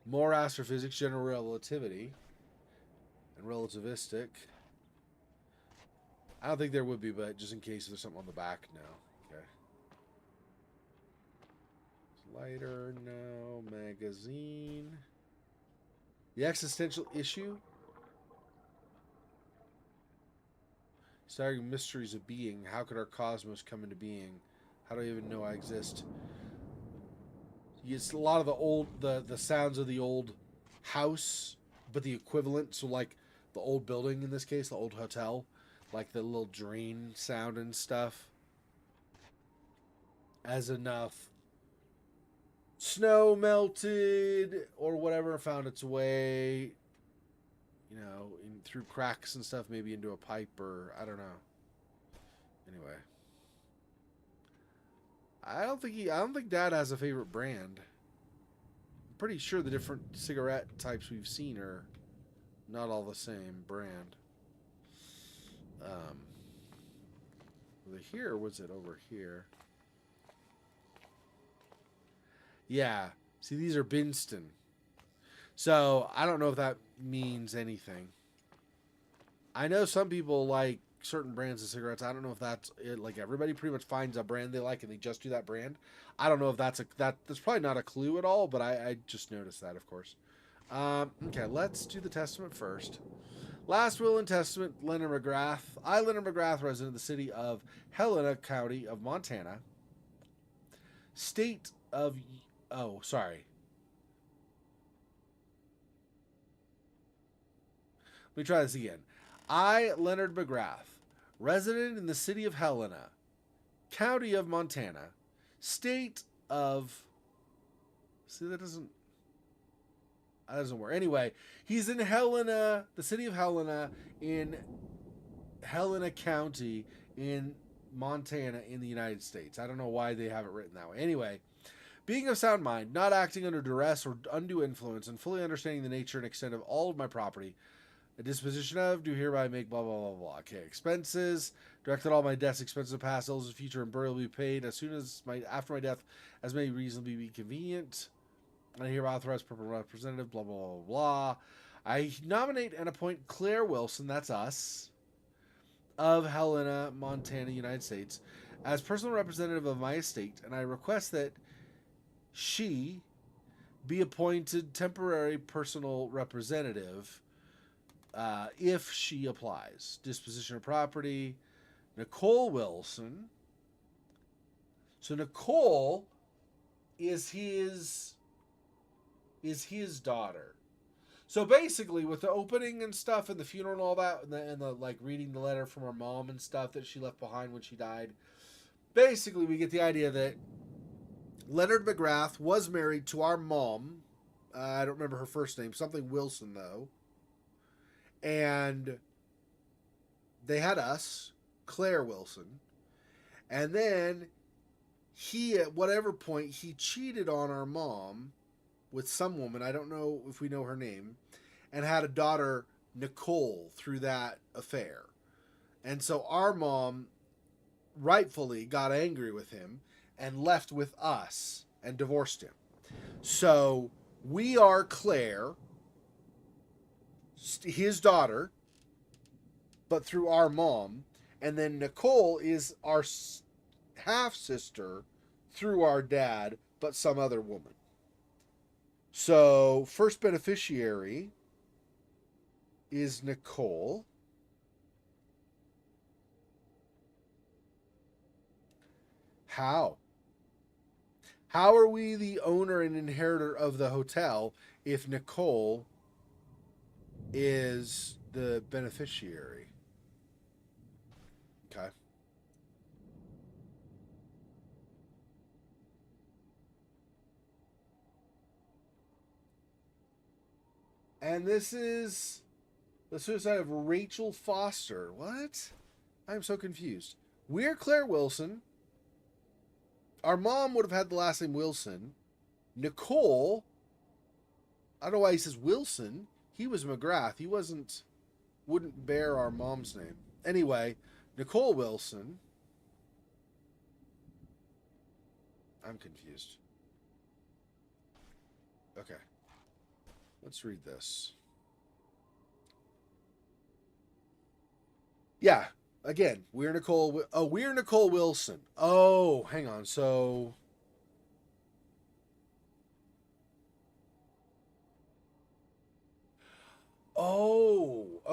More astrophysics, general relativity. And relativistic. I don't think there would be, but just in case there's something on the back now. Okay. Lighter, no. Magazine. The existential issue. Staggering mysteries of being. How could our cosmos come into being? How do I even know I exist? It's a lot of the sounds of the old house, but the equivalent. So like the old building in this case, the old hotel, like the little drain sound and stuff. As enough snow melted or whatever found its way, through cracks and stuff, maybe into a pipe or I don't know. Anyway, I don't think Dad has a favorite brand. I'm pretty sure the different cigarette types we've seen are not all the same brand. Was it here or was it over here? Yeah. See, these are Binston. So, I don't know if that means anything. I know some people like certain brands of cigarettes. I don't know if that's it. Like, everybody pretty much finds a brand they like and they just do that brand. I don't know if that's probably not a clue at all, but I just noticed that, of course. Okay, let's do the testament first. Last will and testament, Leonard McGrath. I, Leonard McGrath, resident of the city of Helena, County of Montana. State of... Oh, sorry. Let me try this again. I, Leonard McGrath, resident in the city of Helena, County of Montana, State of... See, that doesn't work. Anyway, he's in Helena, the city of Helena, in Helena County, in Montana, in the United States. I don't know why they have it written that way. Anyway, being of sound mind, not acting under duress or undue influence, and fully understanding the nature and extent of all of my property, a disposition of, do hereby make blah, blah, blah, blah. Okay, expenses, directed all my death's expenses of past, ills of future, and burial will be paid as soon as after my death, as may reasonably be convenient. I hereby authorize proper representative, blah, blah, blah, blah. I nominate and appoint Claire Wilson, that's us, of Helena, Montana, United States, as personal representative of my estate, and I request that she be appointed temporary personal representative if she applies. Disposition of property, Nicole Wilson. So Nicole is his daughter. So basically, with the opening and stuff and the funeral and all that, and the like reading the letter from her mom and stuff that she left behind when she died, basically we get the idea that Leonard McGrath was married to our mom. I don't remember her first name, something Wilson though. And they had us, Claire Wilson. And then he, at whatever point, he cheated on our mom with some woman, I don't know if we know her name, and had a daughter, Nicole, through that affair. And so our mom rightfully got angry with him and left with us and divorced him. So we are Claire, his daughter, but through our mom, and then Nicole is our half-sister through our dad, but some other woman. So, first beneficiary is Nicole. How? How are we the owner and inheritor of the hotel if Nicole is the beneficiary? Okay. And this is the suicide of Rachel Foster. What? I'm so confused. We're Claire Wilson. Our mom would have had the last name Wilson. Nicole, I don't know why he says Wilson. He was McGrath. He wouldn't bear our mom's name. Anyway, Nicole Wilson. I'm confused. Okay. Let's read this. Yeah, again, we're Nicole Wilson. Oh, hang on. So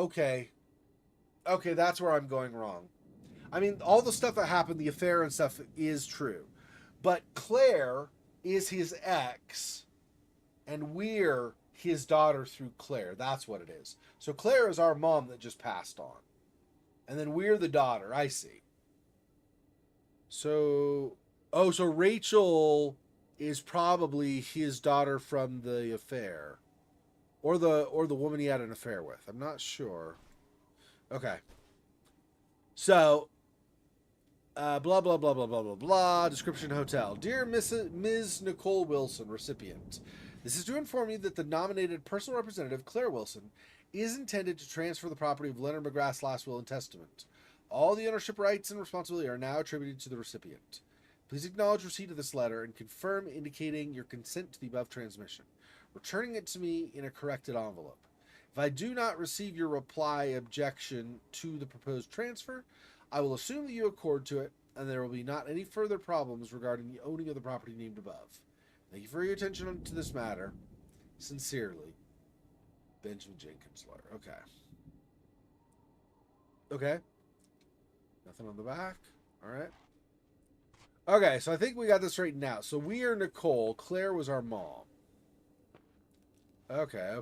okay. Okay, that's where I'm going wrong. I mean, all the stuff that happened, the affair and stuff, is true. But Claire is his ex, and we're his daughter through Claire. That's what it is. So Claire is our mom that just passed on. And then we're the daughter. I see. So, oh, so Rachel is probably his daughter from the affair. Or the woman he had an affair with. I'm not sure. Okay. So, blah, blah, blah, blah, blah, blah, blah. Description hotel. Dear Ms. Nicole Wilson, recipient. This is to inform you that the nominated personal representative, Claire Wilson, is intended to transfer the property of Leonard McGrath's last will and testament. All the ownership rights and responsibility are now attributed to the recipient. Please acknowledge receipt of this letter and confirm indicating your consent to the above transmission, returning it to me in a corrected envelope. If I do not receive your reply objection to the proposed transfer, I will assume that you accord to it, and there will be not any further problems regarding the owning of the property named above. Thank you for your attention to this matter. Sincerely, Benjamin Jenkins lawyer. Okay. Okay. Nothing on the back. All right. Okay, so I think we got this straightened out. So we are Nicole. Claire was our mom. Okay.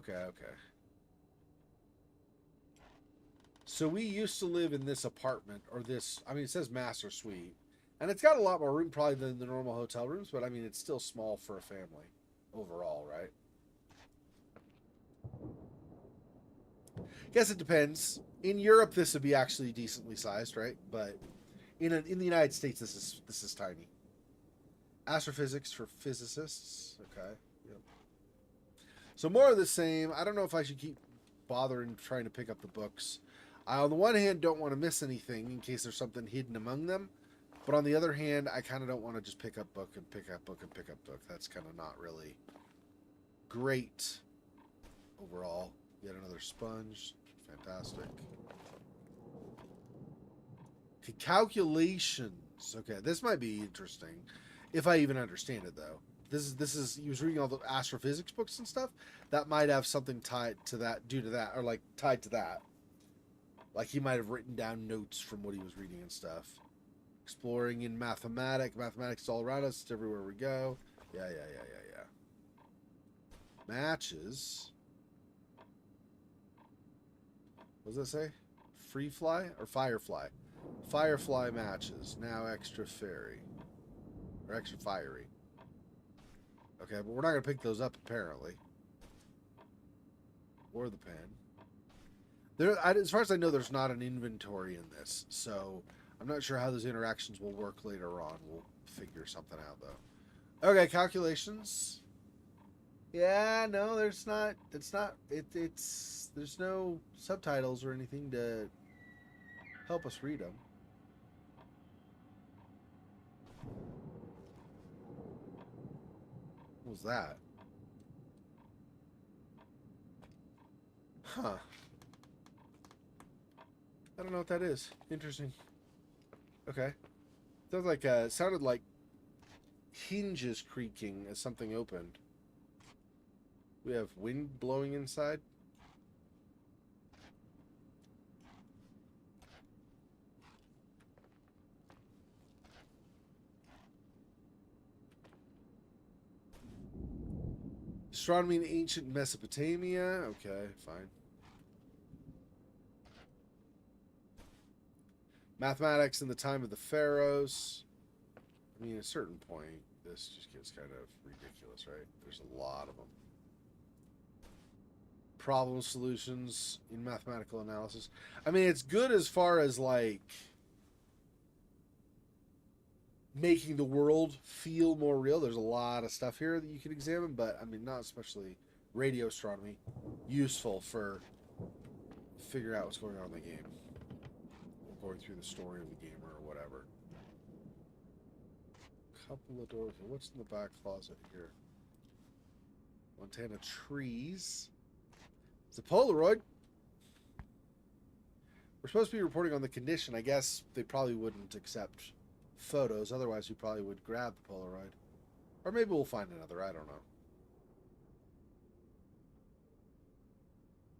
So we used to live in this apartment, or this, I mean, it says master suite. And it's got a lot more room probably than the normal hotel rooms, but I mean, it's still small for a family overall, right? Guess it depends. In Europe, this would be actually decently sized, right? But in the United States, this is tiny. Astrophysics for physicists. Okay. Yep. So more of the same. I don't know if I should keep bothering trying to pick up the books. I, on the one hand, don't want to miss anything in case there's something hidden among them. But on the other hand, I kind of don't want to just pick up book and pick up book and pick up book. That's kind of not really great overall. Yet another sponge. Fantastic. Okay, calculations. Okay, this might be interesting. If I even understand it, though. This is he was reading all the astrophysics books and stuff. That might have something tied to that, due to that, or like tied to that. Like he might have written down notes from what he was reading and stuff. Exploring in mathematics. Mathematics is all around us. It's everywhere we go. Yeah. Matches. What does that say? Free fly or firefly? Firefly matches. Now extra fairy. Or extra fiery. Okay, but we're not going to pick those up apparently. Or the pen. As far as I know, there's not an inventory in this. So I'm not sure how those interactions will work later on. We'll figure something out though. Okay, calculations. Yeah, no, there's not. There's no subtitles or anything to help us read them. What was that? Huh. I don't know what that is. Interesting. Okay. Sounded like hinges creaking as something opened. We have wind blowing inside. Astronomy in ancient Mesopotamia. Okay, fine. Mathematics in the time of the pharaohs. I mean, at a certain point, this just gets kind of ridiculous, right? There's a lot of them. Problem solutions in mathematical analysis. I mean, it's good as far as like making the world feel more real. There's a lot of stuff here that you can examine, but I mean, not especially radio astronomy. Useful for figuring out what's going on in the game. Or going through the story of the game or whatever. Couple of doors. What's in the back closet here? Montana trees. It's a Polaroid. We're supposed to be reporting on the condition. I guess they probably wouldn't accept photos. Otherwise, we probably would grab the Polaroid. Or maybe we'll find another. I don't know.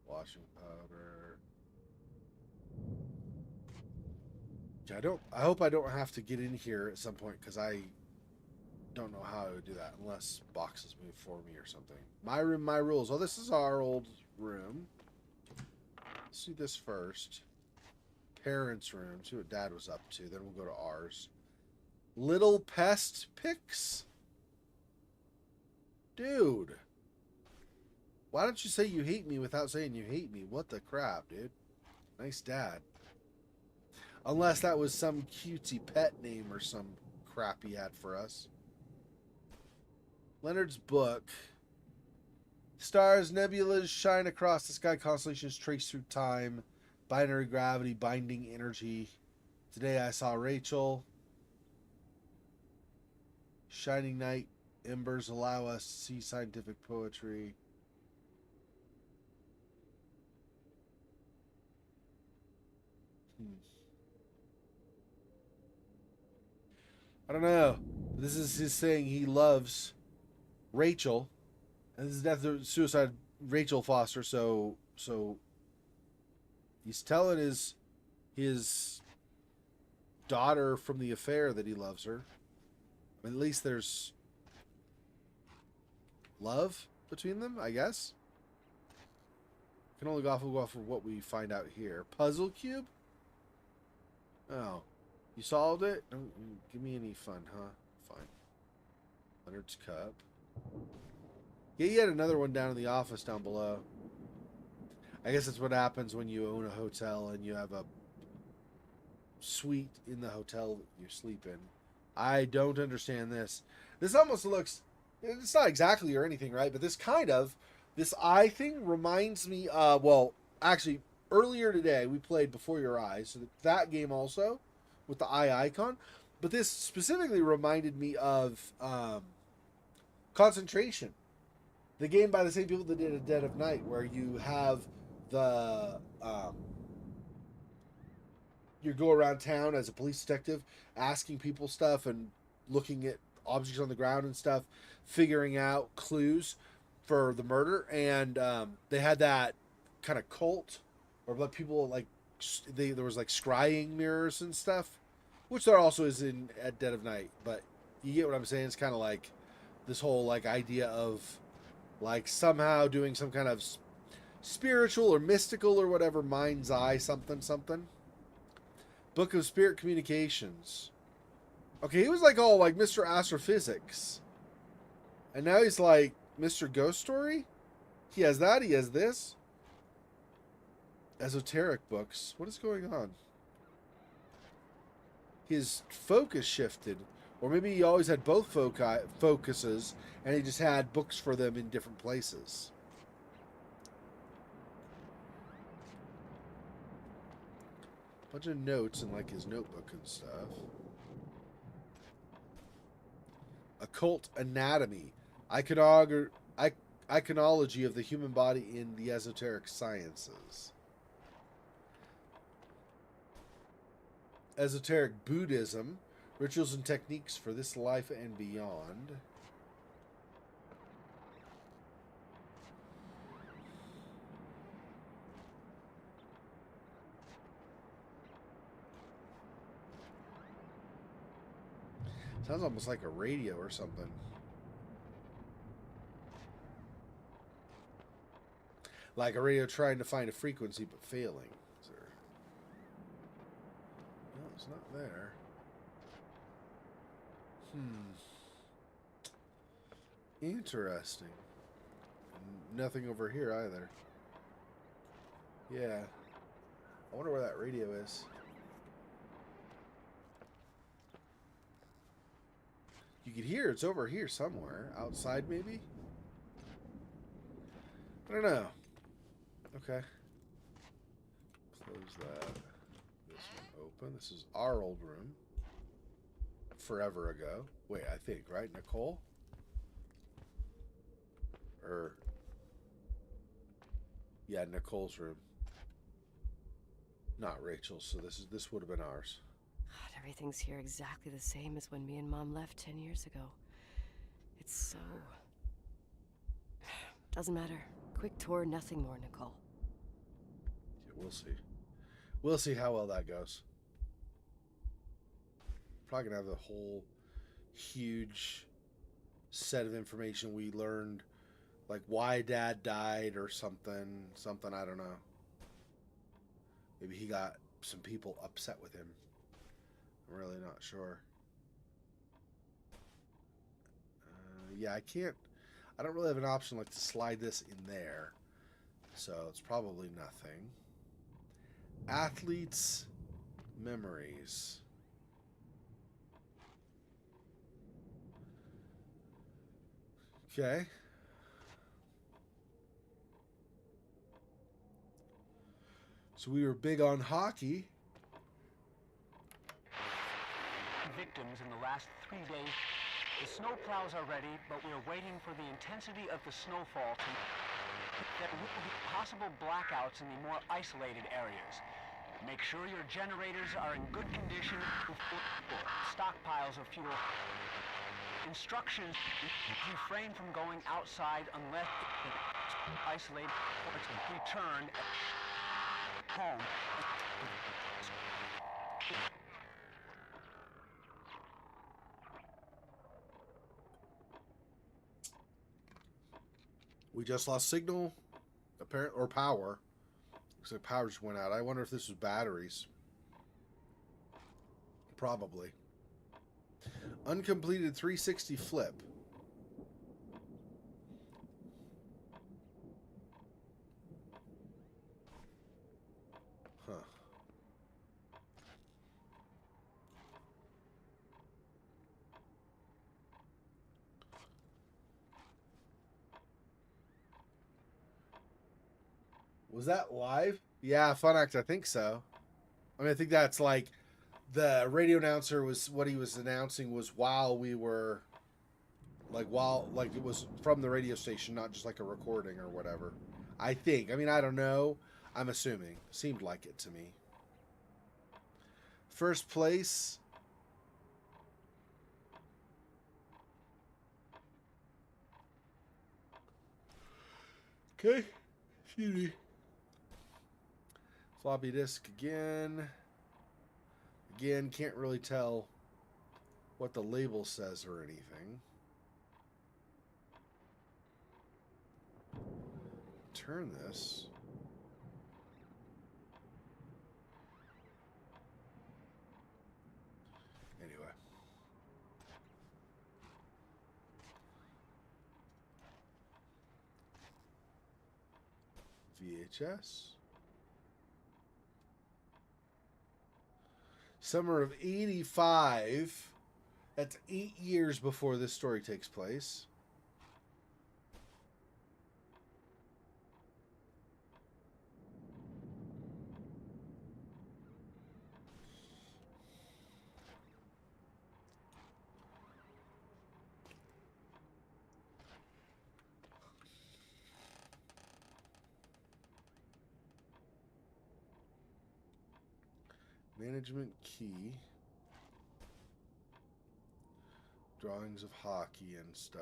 Washing powder. I hope I don't have to get in here at some point because I don't know how I would do that unless boxes move for me or something. My room, my rules. Oh, this is our old room. Let's do this first. Parents' room. See what Dad was up to. Then we'll go to ours. Little pest pics? Dude. Why don't you say you hate me without saying you hate me? What the crap, dude? Nice dad. Unless that was some cutesy pet name or some crap he had for us. Leonard's book. Stars, nebulas shine across the sky. Constellations trace through time. Binary gravity, binding energy. Today I saw Rachel. Shining night embers allow us to see scientific poetry. I don't know. This is his saying he loves Rachel. And this is death or suicide Rachel Foster, so he's telling his daughter from the affair that he loves her. I mean, at least there's love between them, I guess. Can only go off of what we find out here. Puzzle cube? Oh. You solved it? Don't give me any fun, huh? Fine. Leonard's cup. Yeah, you had another one down in the office down below. I guess that's what happens when you own a hotel and you have a suite in the hotel that you sleep in. I don't understand this. This almost looks... It's not exactly or anything, right? But this eye thing reminds me of... Well, actually, earlier today we played Before Your Eyes. So that game also, with the eye icon. But this specifically reminded me of Concentration. The game by the same people that did A Dead of Night, where you have the... you go around town as a police detective, asking people stuff and looking at objects on the ground and stuff, figuring out clues for the murder. And they had that kind of cult, or like people like there was like scrying mirrors and stuff, which there also is in At Dead of Night. But you get what I'm saying? It's kind of like this whole like idea of like somehow doing some kind of spiritual or mystical or whatever mind's eye something. Book of Spirit Communications. Okay, he was like all like Mr. Astrophysics. And now he's like Mr. Ghost Story? He has that, he has this. Esoteric books. What is going on? His focus shifted. Or maybe he always had both focuses and he just had books for them in different places. Bunch of notes in like his notebook and stuff. Occult anatomy. Iconology of the human body in the esoteric sciences. Esoteric Buddhism. Rituals and techniques for this life and beyond. Sounds almost like a radio or something. Like a radio trying to find a frequency but failing. No, it's not there. Interesting. Nothing over here either. Yeah. I wonder where that radio is. You could hear it's over here somewhere. Outside, maybe? I don't know. Okay. Close that. This one open. This is our old room. Forever ago. Wait, I think, right? Nicole? Yeah, Nicole's room. Not Rachel's, so this would have been ours. God, everything's here exactly the same as when me and Mom left 10 years ago. It's so... Doesn't matter. Quick tour, nothing more, Nicole. Yeah, we'll see. We'll see how well that goes. probably gonna have a whole huge set of information we learned, like why Dad died or something. Something, I don't know. Maybe he got some people upset with him. I'm really not sure. Yeah, I don't really have an option like to slide this in there. So it's probably nothing. Athletes' memories. Okay. So we were big on hockey. Victims in the last 3 days. The snow plows are ready, but we are waiting for the intensity of the snowfall to... There will be possible blackouts in the more isolated areas. Make sure your generators are in good condition before stockpiles of fuel. Instructions: refrain from going outside unless isolated ports return home. We just lost signal, apparent, or power. Looks like power just went out. I wonder if this was batteries. Probably. Uncompleted 360 flip. Huh. Was that live? Yeah, Fun Act, I think so. I mean, I think that's like the radio announcer was what he was announcing was while we were while it was from the radio station, not just like a recording or whatever. I think. I mean, I don't know. I'm assuming. Seemed like it to me. First place. Okay. Excuse me. Floppy disk again. Again, can't really tell what the label says or anything. Turn this. Anyway. VHS. Summer of 85. That's 8 years before this story takes place. Management key. Drawings of hockey and stuff.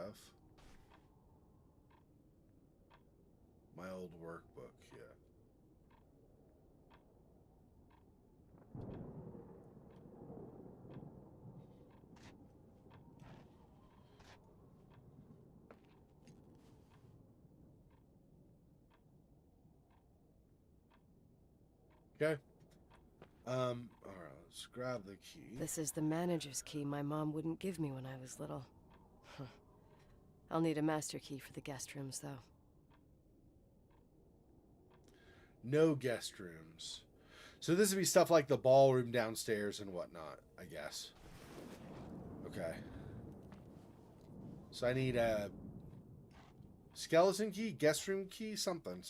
My old workbook, yeah. Okay. All right, let's grab the key. This is the manager's key my mom wouldn't give me when I was little. Huh. I'll need a master key for the guest rooms, though. No guest rooms. So this would be stuff like the ballroom downstairs and whatnot, I guess. Okay. So I need a skeleton key, guest room key, something.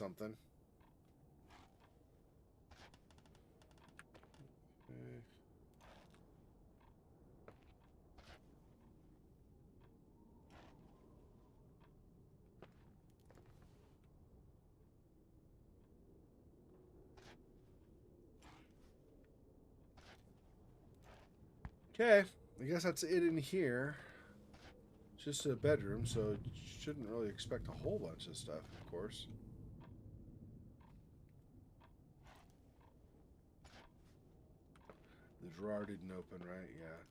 Okay, I guess that's it in here. It's just a bedroom, so shouldn't really expect a whole bunch of stuff, of course. The drawer didn't open, right? Yeah.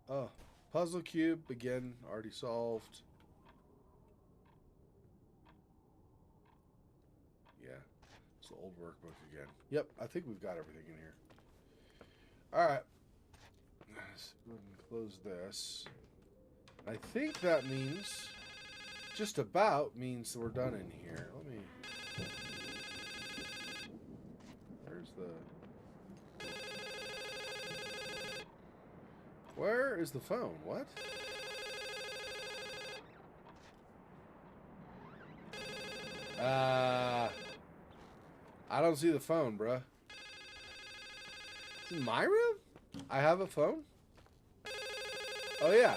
Oh, puzzle cube, again, already solved. Yeah, it's the old workbook again. Yep, I think we've got everything in here. Alright. Let's go ahead and close this. I think that means, just about means that we're done in here. Let me... Where's the... Where is the phone? What? I don't see the phone, bruh. Is it my room? I have a phone? Oh, yeah.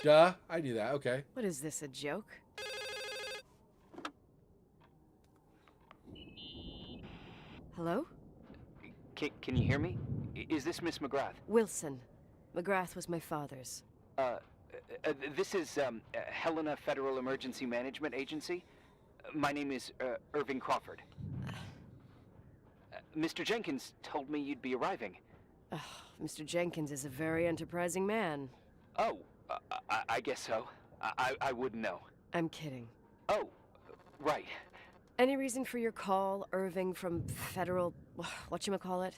Duh. I knew that. Okay. What is this, a joke? Hello? Can you hear me? Is this Miss McGrath? Wilson. McGrath was my father's. This is Helena Federal Emergency Management Agency. My name is Irving Crawford. Mr. Jenkins told me you'd be arriving. Mr. Jenkins is a very enterprising man. Oh, I guess so. I wouldn't know. I'm kidding. Oh, right. Any reason for your call, Irving from Federal... whatchamacallit?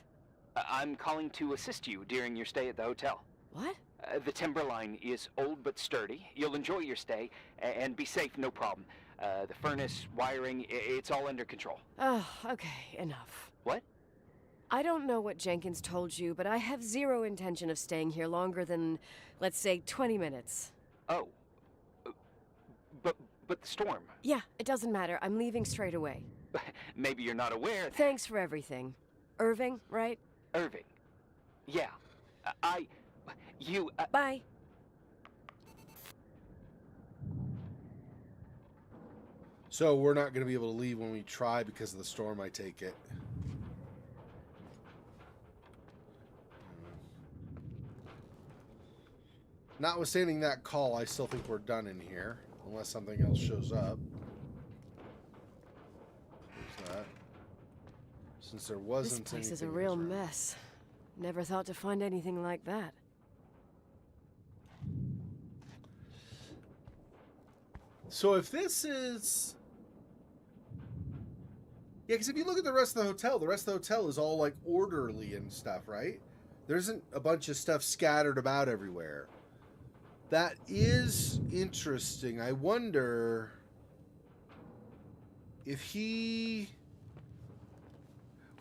I'm calling to assist you during your stay at the hotel. What? The timberline is old but sturdy. You'll enjoy your stay, and be safe, no problem. The furnace, wiring, it's all under control. Oh, okay, enough. What? I don't know what Jenkins told you, but I have zero intention of staying here longer than, let's say, 20 minutes. Oh. But the storm. Yeah, it doesn't matter. I'm leaving straight away. Maybe you're not aware. Thanks for everything. Irving, right? Irving. Yeah. Bye. So we're not going to be able to leave when we try because of the storm, I take it. Notwithstanding that call, I still think we're done in here. Unless something else shows up. There's that. Since there wasn't This place is a anything real around. mess. Never thought to find anything like that. So if this is... Yeah, because if you look at the rest of the rest of the hotel is all, like, orderly and stuff, right? There isn't a bunch of stuff scattered about everywhere. That is interesting. I wonder if he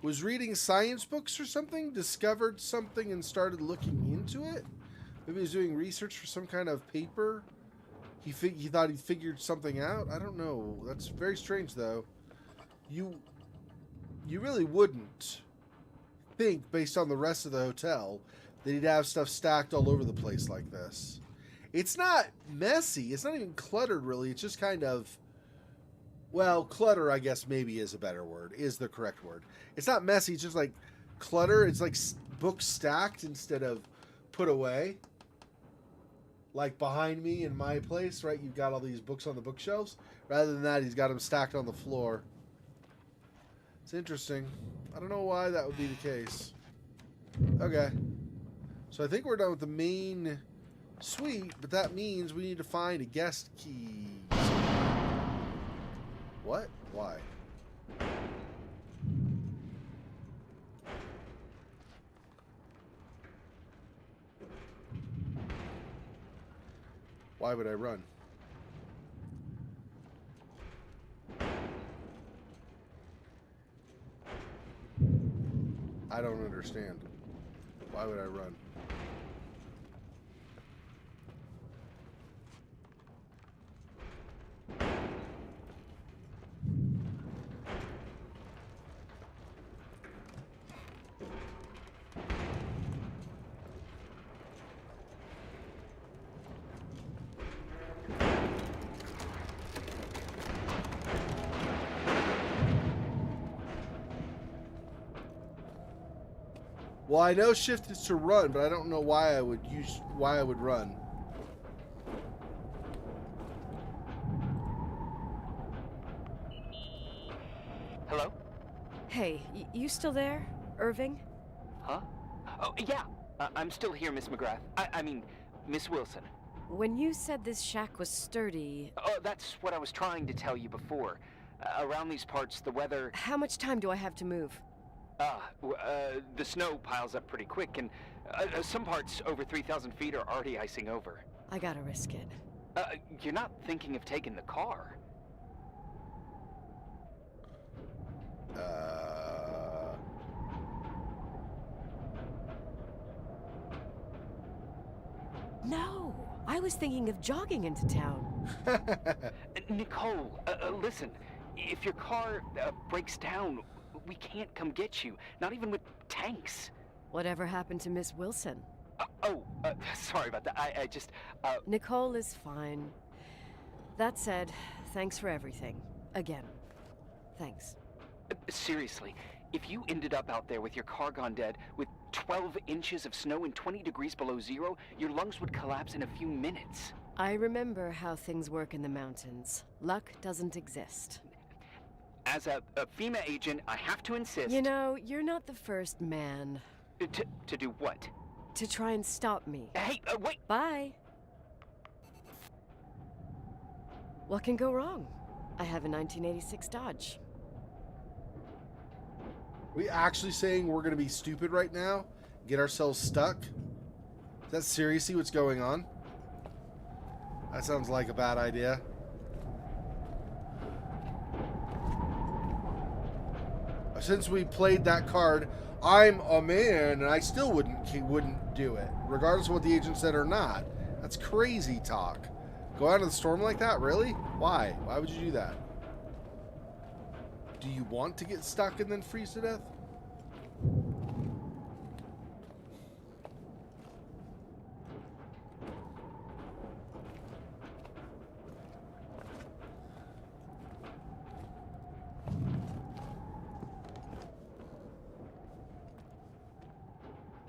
was reading science books or something, discovered something and started looking into it. Maybe he was doing research for some kind of paper. He thought he figured something out. I don't know. That's very strange, though. You really wouldn't think, based on the rest of the hotel, that he'd have stuff stacked all over the place like this. It's not messy. It's not even cluttered, really. It's just kind of... Well, clutter, I guess, maybe is a better word. Is the correct word. It's not messy. It's just like clutter. It's like books stacked instead of put away. Like behind me in my place, right? You've got all these books on the bookshelves. Rather than that, he's got them stacked on the floor. It's interesting. I don't know why that would be the case. Okay. So I think we're done with the main suite, but that means we need to find a guest key. What? Why? Why would I run? I don't understand. Why would I run? Well, I know shift is to run, but I don't know why I would run. Hello? Hey, you still there, Irving? Huh? Oh, yeah. I'm still here, Miss McGrath. I mean, Miss Wilson. When you said this shack was sturdy, Oh, that's what I was trying to tell you before. Around these parts, the weather... how much time do I have to move? The snow piles up pretty quick, and some parts over 3,000 feet are already icing over. I gotta risk it. You're not thinking of taking the car? No, I was thinking of jogging into town. Nicole, listen. If your car breaks down, we can't come get you. Not even with tanks. Whatever happened to Miss Wilson? Sorry about that. I just, Nicole is fine. That said, thanks for everything. Again. Thanks. Seriously, if you ended up out there with your car gone dead, with 12 inches of snow and 20 degrees below zero, your lungs would collapse in a few minutes. I remember how things work in the mountains. Luck doesn't exist. As a FEMA agent, I have to insist... You know, you're not the first man. To do what? To try and stop me. Hey, wait! Bye! What can go wrong? I have a 1986 Dodge. We actually saying we're going to be stupid right now? Get ourselves stuck? Is that seriously what's going on? That sounds like a bad idea. Since we played that card, I'm a man, and I still wouldn't do it, regardless of what the agent said or not. That's crazy talk. Go out in the storm like that? Really? Why? Why would you do that? Do you want to get stuck and then freeze to death?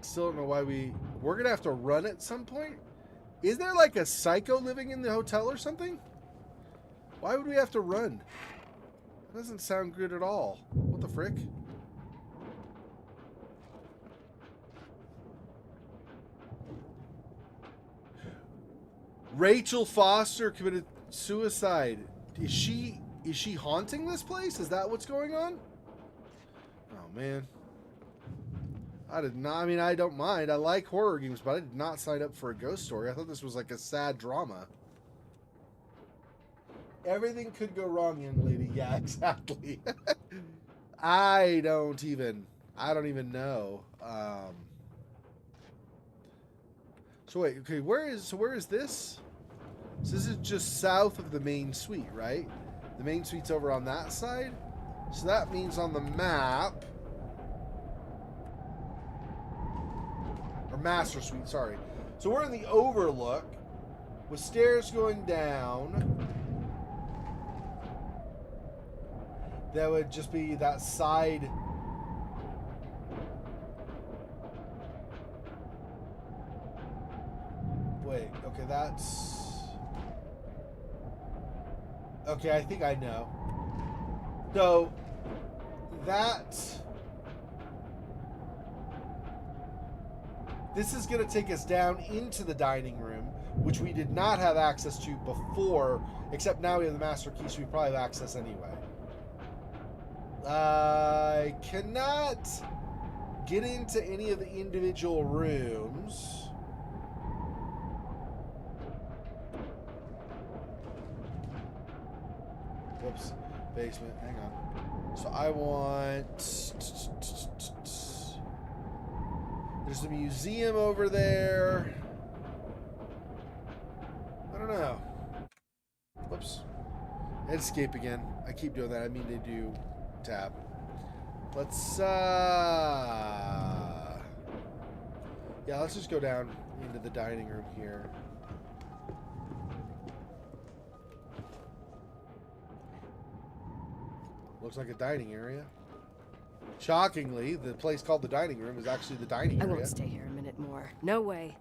Still don't know why we're gonna have to run at some point. Is there like a psycho living in the hotel or something? Why would we have to run? That doesn't sound good at all. What the frick? Rachel Foster committed suicide. Is she haunting this place? Is that what's going on? Oh man. I did not, I mean, I don't mind. I like horror games, but I did not sign up for a ghost story. I thought this was like a sad drama. Everything could go wrong, young lady. Yeah, exactly. I don't even know. So wait, okay, where is this? So this is just south of the main suite, right? The main suite's over on that side. So that means on the map, or master suite, sorry. So we're in the overlook with stairs going down. That would just be that side. Wait, okay, that's... Okay, I think I know. So, that... This is going to take us down into the dining room, which we did not have access to before, except now we have the master key, so we probably have access anyway. I cannot get into any of the individual rooms. Whoops. Basement. Hang on. So I want... There's a museum over there. I don't know. Whoops. Escape again. I keep doing that. I mean to do tab. Let's yeah, let's just go down into the dining room here. Looks like a dining area. Shockingly, the place called the dining room is actually the dining area. I won't stay here a minute more. No way.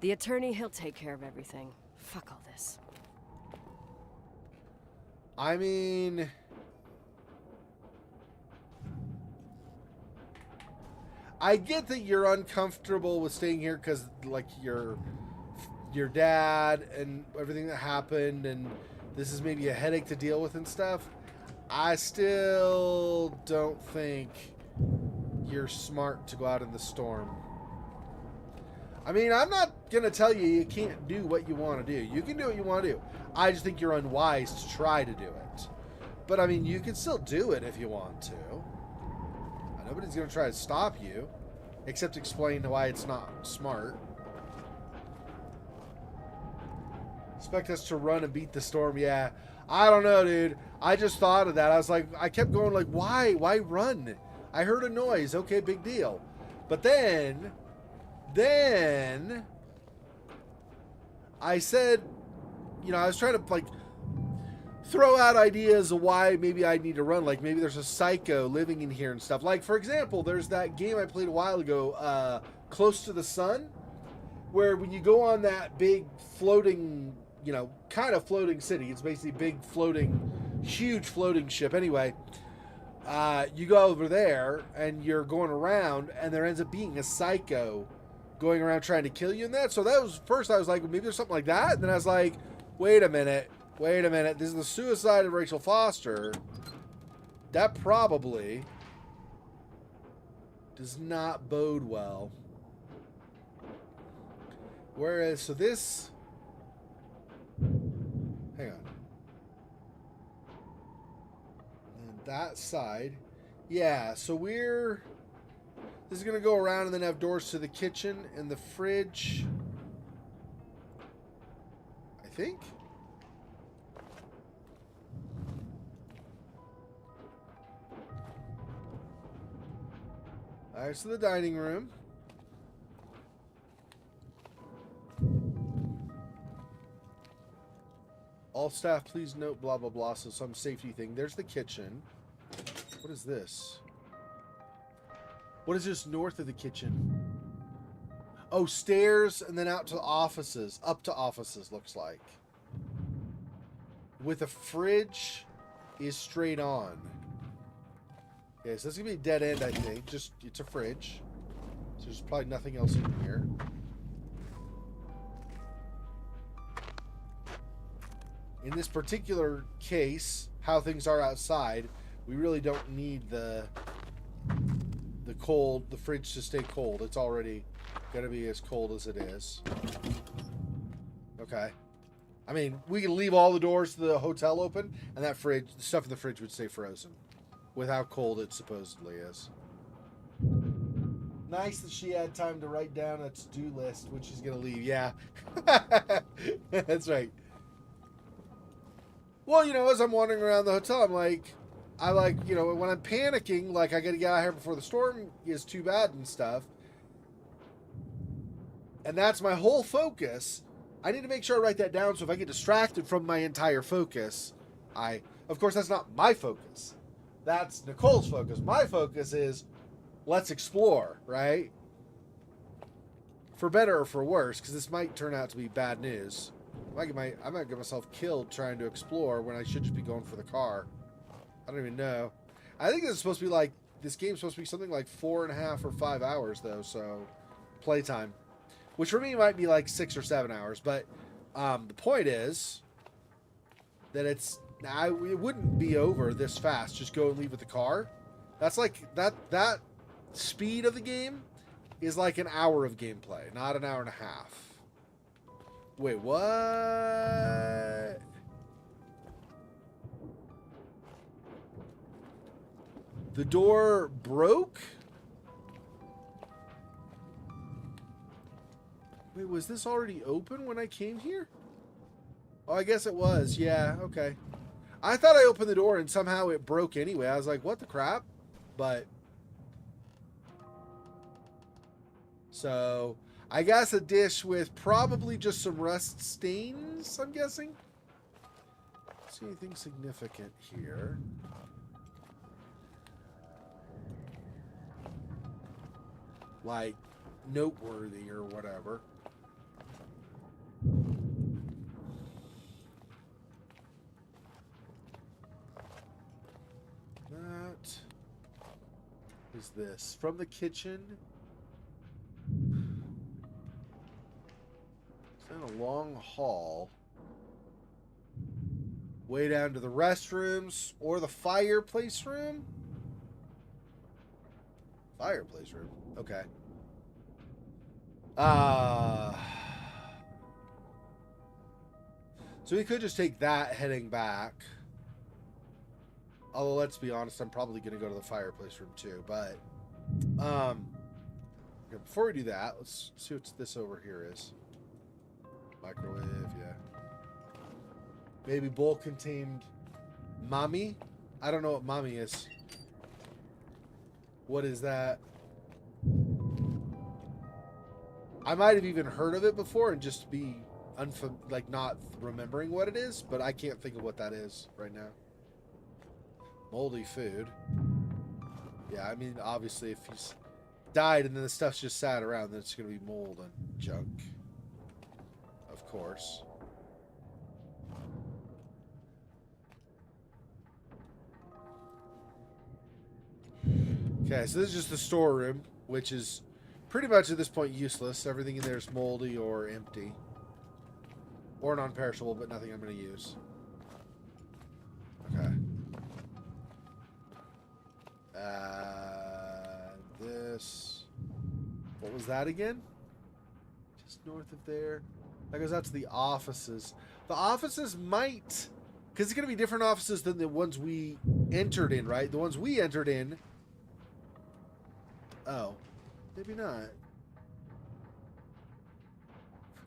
The attorney, he'll take care of everything. Fuck all this. I mean... I get that you're uncomfortable with staying here because, like, you're your dad and everything that happened, and this is maybe a headache to deal with and stuff, I still don't think you're smart to go out in the storm. I mean, I'm not going to tell you can't do what you want to do. You can do what you want to do. I just think you're unwise to try to do it. But, I mean, you can still do it if you want to. Nobody's going to try to stop you, except explain why it's not smart. Expect us to run and beat the storm. Yeah, I don't know, dude. I just thought of that. I was like, I kept going like, why? Why run? I heard a noise. Okay, big deal. But then I said, you know, I was trying to like throw out ideas of why maybe I need to run. Like maybe there's a psycho living in here and stuff. Like, for example, there's that game I played a while ago, Close to the Sun, where when you go on that big floating, you know, kind of floating city, it's basically big floating, huge floating ship. Anyway, you go over there and you're going around and there ends up being a psycho going around trying to kill you in that. So that was, first I was like, well, maybe there's something like that. And then I was like, wait a minute. This is the suicide of Rachel Foster. That probably does not bode well. Whereas, so this... Hang on. And that side. Yeah, so we're... This is going to go around and then have doors to the kitchen and the fridge. I think. Alright, so the dining room. All staff, please note blah, blah, blah. So some safety thing. There's the kitchen. What is this? What is this north of the kitchen? Oh, stairs and then out to offices. Up to offices, looks like. With a fridge is straight on. Okay, so this is going to be a dead end, I think. Just, it's a fridge. So there's probably nothing else in here. In this particular case, how things are outside, we really don't need the fridge to stay cold. It's already going to be as cold as it is. Okay. I mean, we can leave all the doors to the hotel open, and that fridge, the stuff in the fridge would stay frozen with how cold it supposedly is. Nice that she had time to write down a to-do list when she's going to leave. Yeah. That's right. Well, you know, as I'm wandering around the hotel, I like, you know, when I'm panicking, like I got to get out of here before the storm is too bad and stuff. And that's my whole focus. I need to make sure I write that down so if I get distracted from my entire focus, of course, that's not my focus. That's Nicole's focus. My focus is, let's explore, right? For better or for worse, because this might turn out to be bad news. I might get myself killed trying to explore when I should just be going for the car. I don't even know. I think this is supposed to be like, this game's supposed to be something like 4.5 or 5 hours, though, so playtime. Which for me might be like 6 or 7 hours, but the point is that it wouldn't be over this fast. Just go and leave with the car. That's like, that speed of the game is like an hour of gameplay, not an hour and a half. Wait, what? The door broke? Wait, was this already open when I came here? Oh, I guess it was. Yeah, okay. I thought I opened the door and somehow it broke anyway. I was like, what the crap? But... So... I guess a dish with probably just some rust stains, I'm guessing. See anything significant here? Like, noteworthy or whatever. That is this. From the kitchen. It's in a long hall. Way down to the restrooms or the fireplace room? Fireplace room. Okay. So we could just take that heading back. Although, let's be honest, I'm probably going to go to the fireplace room too. But, okay, before we do that, let's see what this over here is. Microwave, yeah. Baby bowl contained mommy. I don't know what mommy is. What is that? I might have even heard of it before and just be not remembering what it is, but I can't think of what that is right now. Moldy food. Yeah, I mean, obviously, if he's died and then the stuff's just sat around, then it's going to be mold and junk. Of course. Okay, so this is just the storeroom, which is pretty much at this point useless. Everything in there is moldy or empty. Or non-perishable, but nothing I'm going to use. Okay. This... What was that again? Just north of there. That goes out to the offices. The offices might... Because it's going to be different offices than the ones we entered in, right? The ones we entered in... Oh. Maybe not.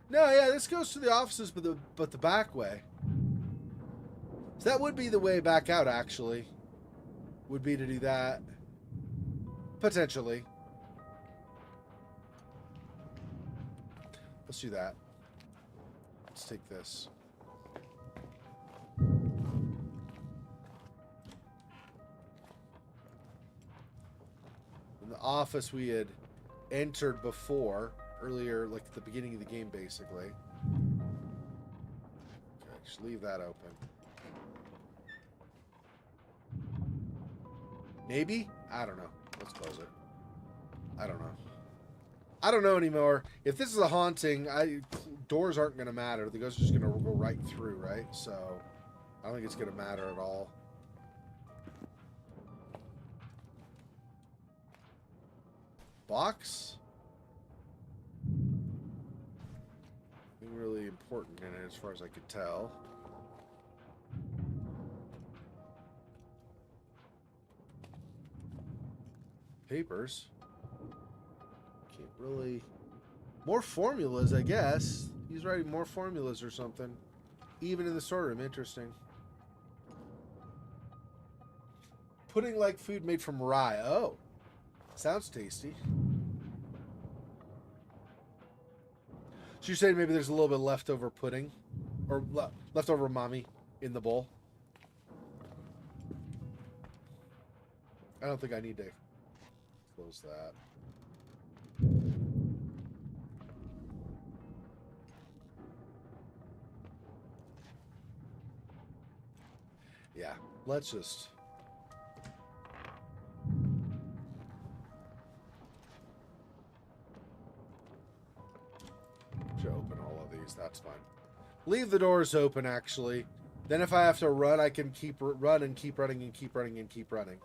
No, yeah, this goes to the offices, but the back way. So that would be the way back out, actually. Would be to do that. Potentially. Let's do that. Let's take this. In the office we had entered before, earlier, like at the beginning of the game, basically. Okay, just leave that open. Maybe? I don't know. Let's close it. I don't know. I don't know anymore. If this is a haunting, doors aren't going to matter. The ghost is just going to go right through, right? So, I don't think it's going to matter at all. Box? Nothing really important in it as far as I could tell. Papers. Can't really... More formulas, I guess. He's writing more formulas or something. Even in the storeroom. Interesting. Pudding-like food made from rye. Oh. Sounds tasty. So you're saying maybe there's a little bit of leftover pudding? Or leftover mommy in the bowl? I don't think I need to close that. Yeah, let's just... open all of these. That's fine. Leave the doors open, actually. Then if I have to run, I can run and keep running and keep running and keep running.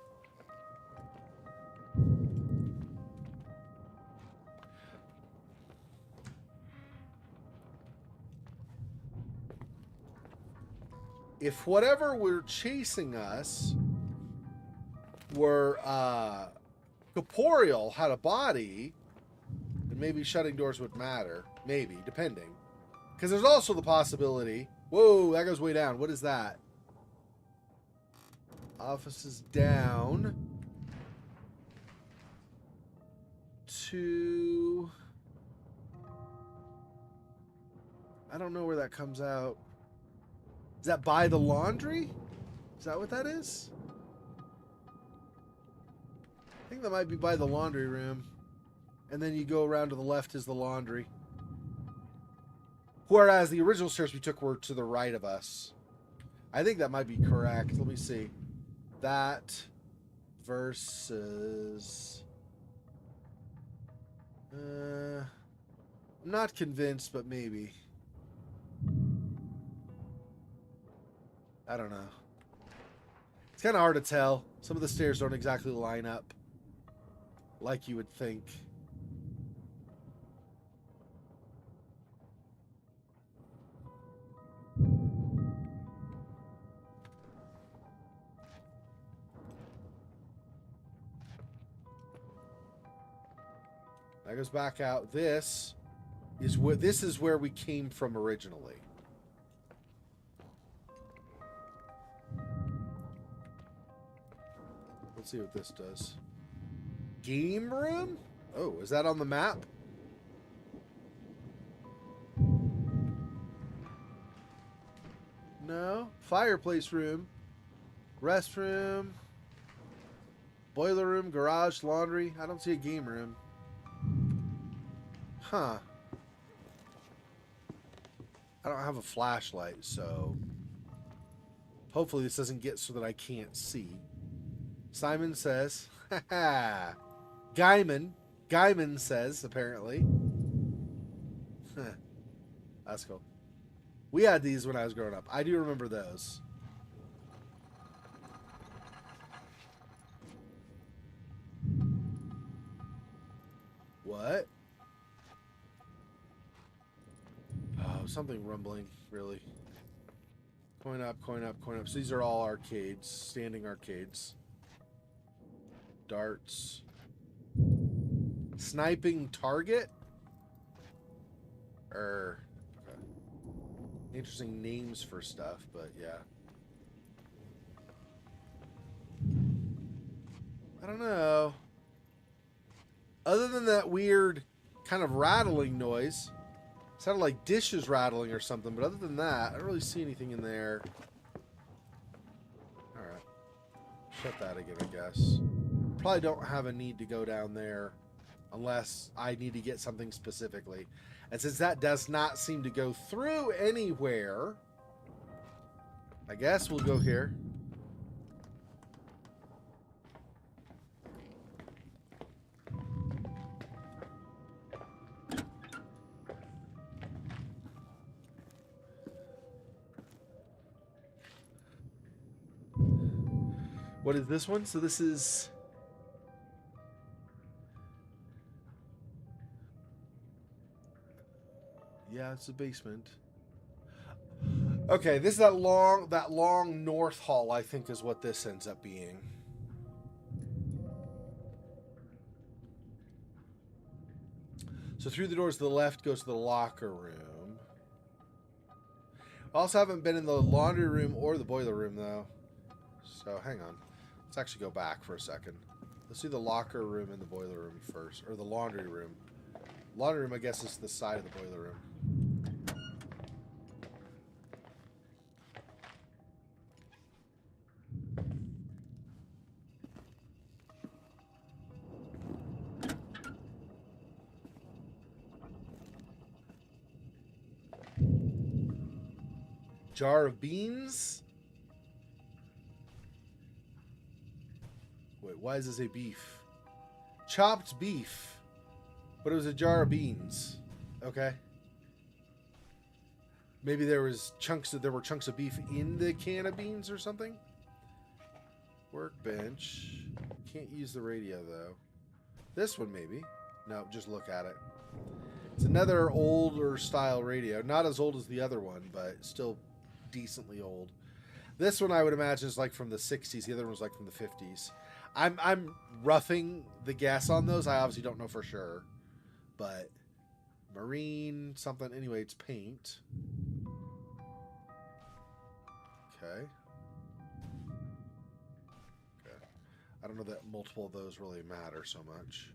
If whatever were chasing us were corporeal, had a body, then maybe shutting doors would matter. Maybe, depending. Because there's also the possibility... Whoa, that goes way down. What is that? Office is down to... I don't know where that comes out. Is that by the laundry? Is that what that is? I think that might be by the laundry room. And then you go around to the left is the laundry. Whereas the original stairs we took were to the right of us. I think that might be correct. Let me see. That versus... I'm not convinced, but maybe. I don't know. It's kind of hard to tell. Some of the stairs don't exactly line up like you would think. That goes back out. This is where we came from originally. Let's see what this does. Game room? Oh, is that on the map? No. Fireplace room. Restroom. Boiler room, garage, laundry. I don't see a game room. Huh. I don't have a flashlight, so hopefully this doesn't get so that I can't see. Simon says, haha. Guyman says, apparently. That's cool. We had these when I was growing up. I do remember those. What? Oh, something rumbling, really. Coin up, coin up, coin up. So these are all arcades, standing arcades. Darts. Sniping target? Okay. Interesting names for stuff, but yeah. I don't know. Other than that weird kind of rattling noise. Sounded like dishes rattling or something, but other than that, I don't really see anything in there. Alright. Shut that again, I guess. Probably don't have a need to go down there unless I need to get something specifically. And since that does not seem to go through anywhere, I guess we'll go here. What is this one? So this is... Yeah, it's a basement. Okay, this is that long north hall, I think is what this ends up being. So through the doors to the left goes to the locker room. I also haven't been in the laundry room or the boiler room, though. So hang on. Let's actually go back for a second. Let's do the locker room and the boiler room first. Or the laundry room. Laundry room, I guess, is the side of the boiler room. Jar of beans? Wait, why does it say beef? Chopped beef. But it was a jar of beans. Okay. Maybe there were chunks of beef in the can of beans or something? Workbench. Can't use the radio though. This one maybe. No, just look at it. It's another older style radio. Not as old as the other one, but still decently old. This one I would imagine is like from the 60s. The other one was like from the 50s. I'm roughing the guess on those. I obviously don't know for sure. But marine something. Anyway, it's paint. Okay. Okay. I don't know that multiple of those really matter so much.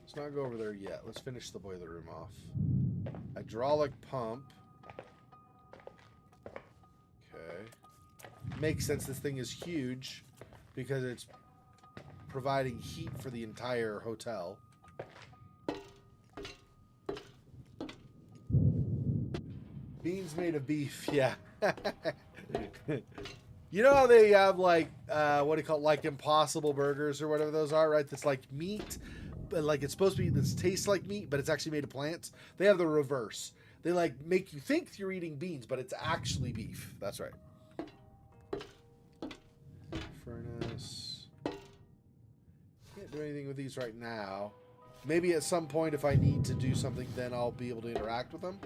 Let's not go over there yet. Let's finish the boiler room off. Hydraulic pump. Okay. Makes sense. This thing is huge because it's providing heat for the entire hotel. Beans made of beef. Yeah. You know how they have like, what do you call it? Like Impossible Burgers or whatever those are, right? That's like meat, like it's supposed to be, this tastes like meat, but it's actually made of plants. They have the reverse. They like make you think you're eating beans, but it's actually beef. That's right. Furnace. Can't do anything with these right now. Maybe at some point if I need to do something, then I'll be able to interact with them.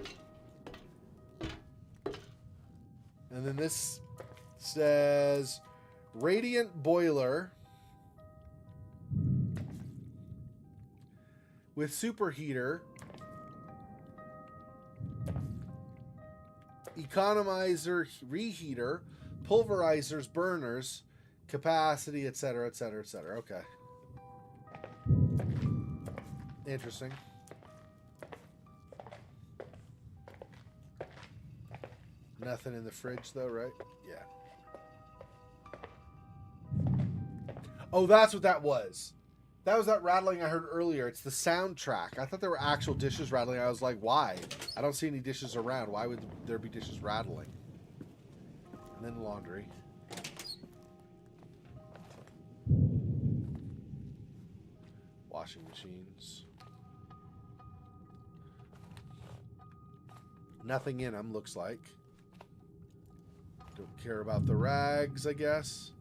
And then this says radiant boiler with superheater, economizer, reheater, pulverizers, burners, capacity, etc., etc., etc. Okay. Interesting. Nothing in the fridge, though, right? Yeah. Oh, that's what that was. That was that rattling I heard earlier. It's the soundtrack. I thought there were actual dishes rattling. I was like, why? I don't see any dishes around. Why would there be dishes rattling? And then laundry. Washing machines. Nothing in them, looks like. Don't care about the rags, I guess.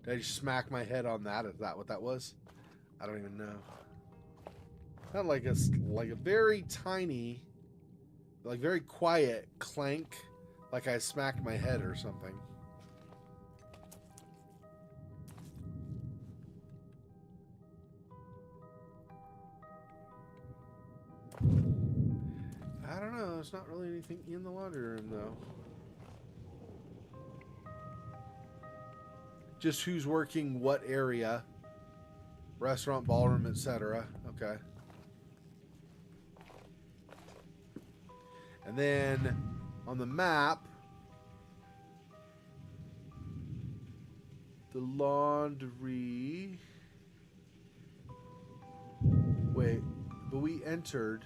Did I just smack my head on that? Is that what that was? I don't even know. Not like a very tiny, like very quiet clank, like I smacked my head or something. I don't know. There's not really anything in the laundry room though. Just who's working what area. Restaurant, ballroom, etc. Okay. And then on the map, the laundry. Wait, but we entered.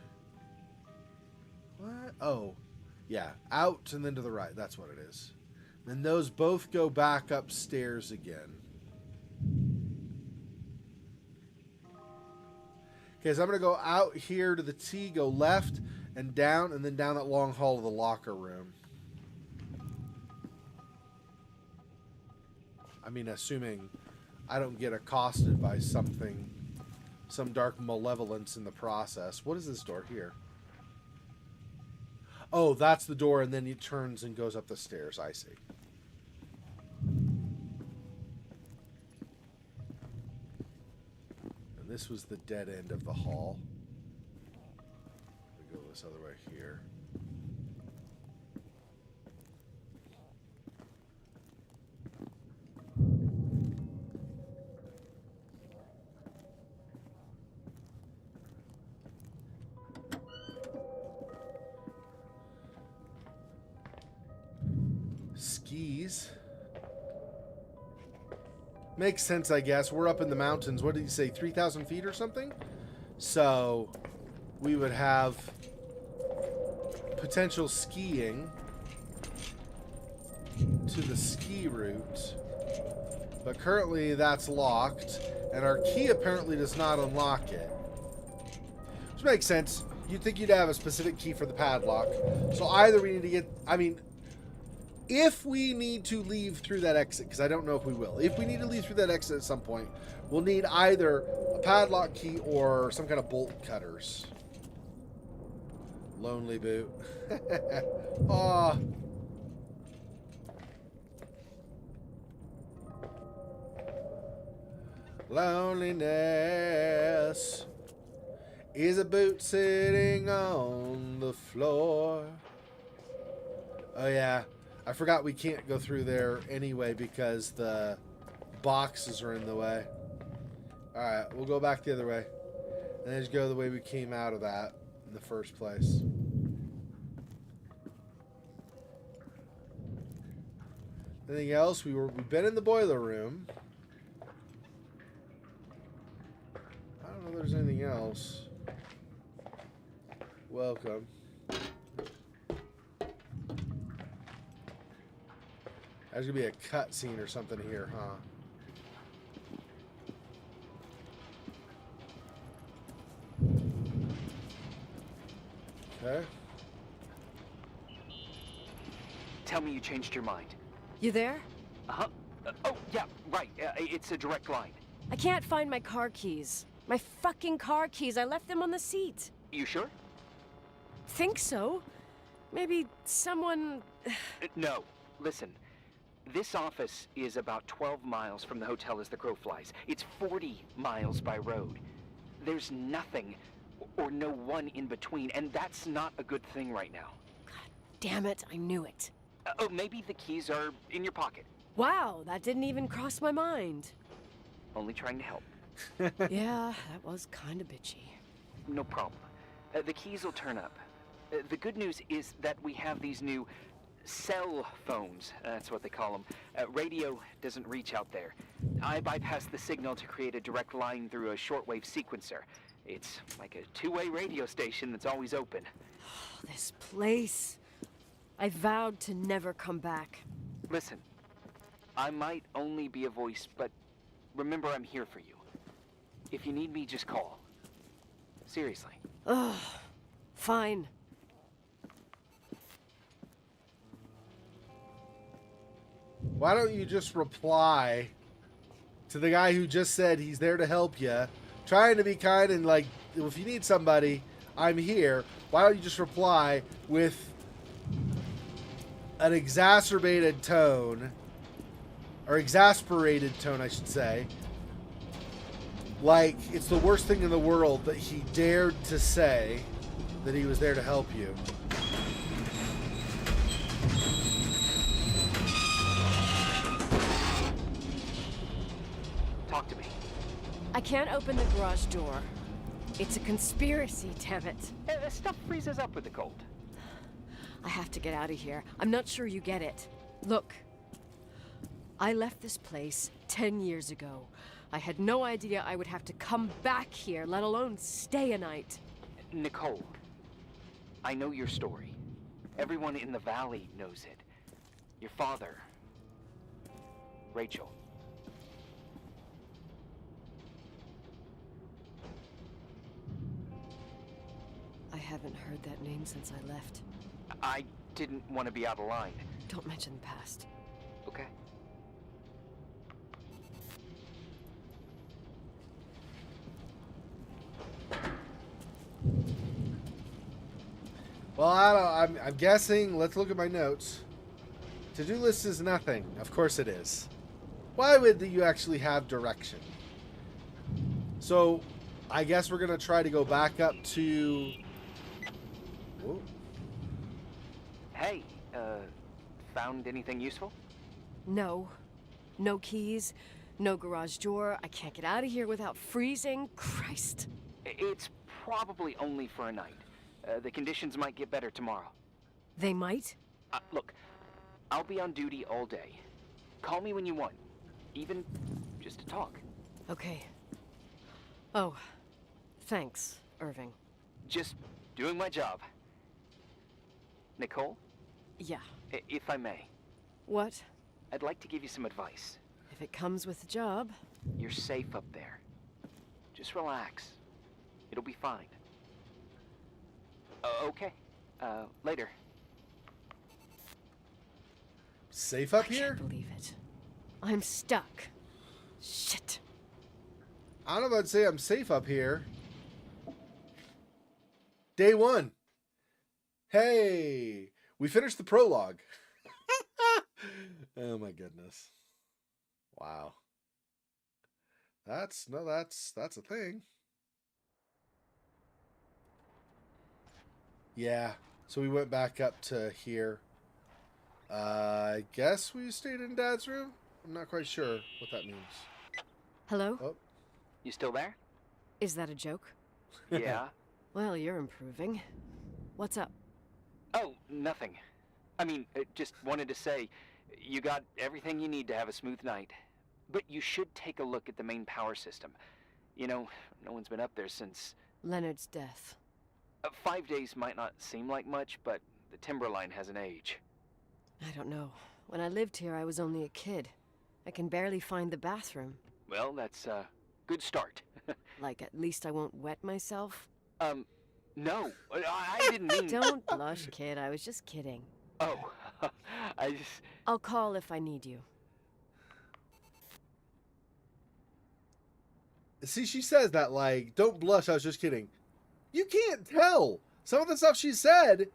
What? Oh, yeah. Out and then to the right. That's what it is. Then those both go back upstairs again. Okay, so I'm going to go out here to the T, go left and then down that long hall to the locker room. I mean, assuming I don't get accosted by something, some dark malevolence in the process. What is this door here? Oh, that's the door, and then it turns and goes up the stairs. I see. And this was the dead end of the hall. We go this other way here. Skis. Makes sense, I guess. We're up in the mountains. What did he say? 3,000 feet or something? So we would have potential skiing to the ski route. But currently that's locked. And our key apparently does not unlock it. Which makes sense. You'd think you'd have a specific key for the padlock. So either we need to get... I mean... If we need to leave through that exit, because I don't know if we will. If we need to leave through that exit at some point, we'll need either a padlock key or some kind of bolt cutters. Lonely boot. Aw. Loneliness is a boot sitting on the floor. Oh, yeah. I forgot we can't go through there anyway because the boxes are in the way. Alright, we'll go back the other way. And then just go the way we came out of that in the first place. Anything else? We've been in the boiler room. I don't know if there's anything else. Welcome. There's gonna be a cutscene or something here, huh? Okay. Tell me you changed your mind. You there? Uh-huh. Oh, yeah, right. It's a direct line. I can't find my car keys. My fucking car keys. I left them on the seat. You sure? Think so? Maybe someone... No. Listen. This office is about 12 miles from the hotel as the crow flies. It's 40 miles by road. There's nothing or no one in between, and that's not a good thing right now. God damn it, I knew it. Oh, maybe the keys are in your pocket. Wow, that didn't even cross my mind. Only trying to help. Yeah, that was kind of bitchy. No problem. The keys will turn up. The good news is that we have these new cell phones. That's what they call them. Radio doesn't reach out there. I bypassed the signal to create a direct line through a shortwave sequencer. It's like a two-way radio station that's always open. This place. I vowed to never come back. Listen, I might only be a voice, but remember I'm here for you. If you need me, just call. Seriously. Ugh, fine. Why don't you just reply to the guy who just said he's there to help you, trying to be kind and like, if you need somebody, I'm here. Why don't you just reply with an exacerbated tone, or exasperated tone, I should say, like it's the worst thing in the world that he dared to say that he was there to help you. Talk to me. I can't open the garage door. It's a conspiracy, damn it. Stuff freezes up with the cold. I have to get out of here. I'm not sure you get it. Look, I left this place 10 years ago. I had no idea I would have to come back here, let alone stay a night. Nicole, I know your story. Everyone in the valley knows it. Your father, Rachel. I haven't heard that name since I left. I didn't want to be out of line. Don't mention the past. Okay. Well, I'm guessing. Let's look at my notes. To-do list is nothing. Of course it is. Why would you actually have direction? So, I guess we're going to try to go back up to... Whoa. Hey, found anything useful? No. No keys. No garage door. I can't get out of here without freezing. Christ. It's probably only for a night. The conditions might get better tomorrow. They might? Look, I'll be on duty all day. Call me when you want. Even just to talk. Okay. Oh, thanks, Irving. Just doing my job. Nicole, Yeah. if I may, What? I'd like to give you some advice. If it comes with the job. You're safe up there. Just relax. It'll be fine. Okay. Later. Safe up I here? can't believe it. I'm stuck. Shit. I don't know about to say I'm safe up here. Day one. Hey, we finished the prologue. Oh my goodness. Wow. That's a thing. Yeah. So we went back up to here. I guess we stayed in Dad's room. I'm not quite sure what that means. Hello? Oh. You still there? Is that a joke? Yeah. Well, you're improving. What's up? Oh, nothing. I mean, just wanted to say, You got everything you need to have a smooth night. But you should take a look at the main power system. You know, no one's been up there since... Leonard's death. 5 days might not seem like much, but the timberline has an age. I don't know. When I lived here, I was only a kid. I can barely find the bathroom. Well, that's a good start. Like, at least I won't wet myself? No. I didn't mean... Don't blush, kid. I was just kidding. Oh, I just... I'll call if I need you. See, she says that like, don't blush, I was just kidding. You can't tell. Some of the stuff she said.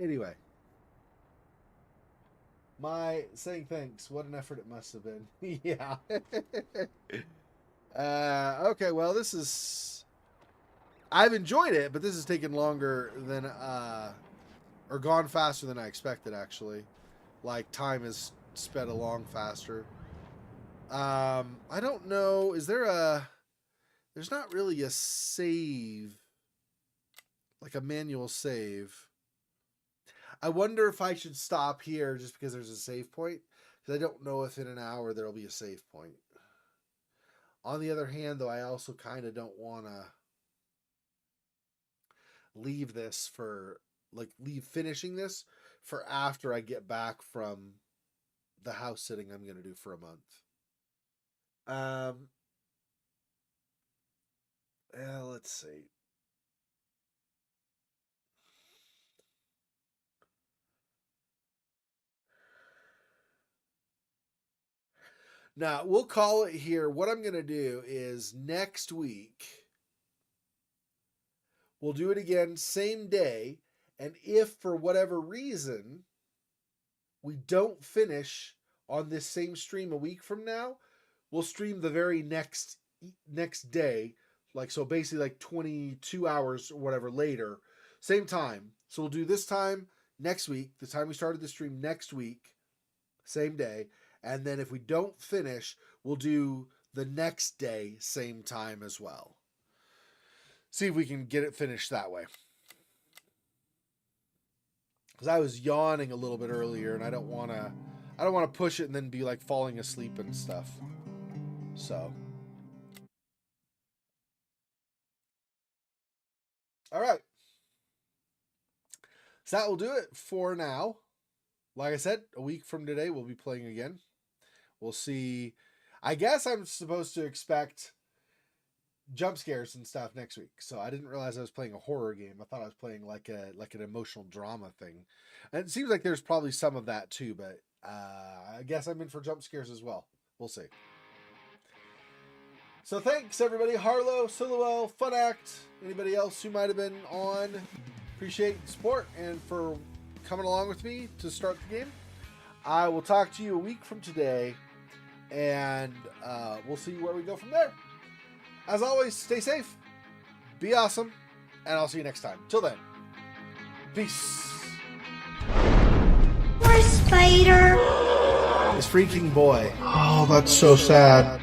Anyway. My saying thanks. What an effort it must have been. Yeah. Okay, well, this is... I've enjoyed it, but this has taken longer than... or gone faster than I expected, actually. Like, time has sped along faster. I don't know. Is there a... There's not really a save. Like a manual save. I wonder if I should stop here just because there's a save point. Because I don't know if in an hour there'll be a save point. On the other hand, though, I also kind of don't want to leave this for... Like, leave finishing this for after I get back from the house sitting I'm going to do for a month. Let's see. Now, we'll call it here. What I'm going to do is next week, we'll do it again, same day. And if for whatever reason we don't finish on this same stream a week from now, we'll stream the very next day. Like, so basically like 22 hours or whatever later, same time. So we'll do this time next week, the time we started the stream next week, same day. And then if we don't finish, we'll do the next day, same time as well. See if we can get it finished that way. Because I was yawning a little bit earlier, and I don't want to push it and then be like falling asleep and stuff. So, all right. So that will do it for now. Like I said, a week from today, we'll be playing again. We'll see. I guess I'm supposed to expect jump scares and stuff next week. So I didn't realize I was playing a horror game. I thought I was playing like an emotional drama thing. And it seems like there's probably some of that too, but I guess I'm in for jump scares as well. We'll see. So thanks everybody. Harlow, Silhouette, Fun Act, anybody else who might have been on. Appreciate the support and for coming along with me to start the game. I will talk to you a week from today, and we'll see where we go from there. As always, stay safe, be awesome, and I'll see you next time. Till then, peace. Poor spider. This freaking boy. Oh, that's so sad.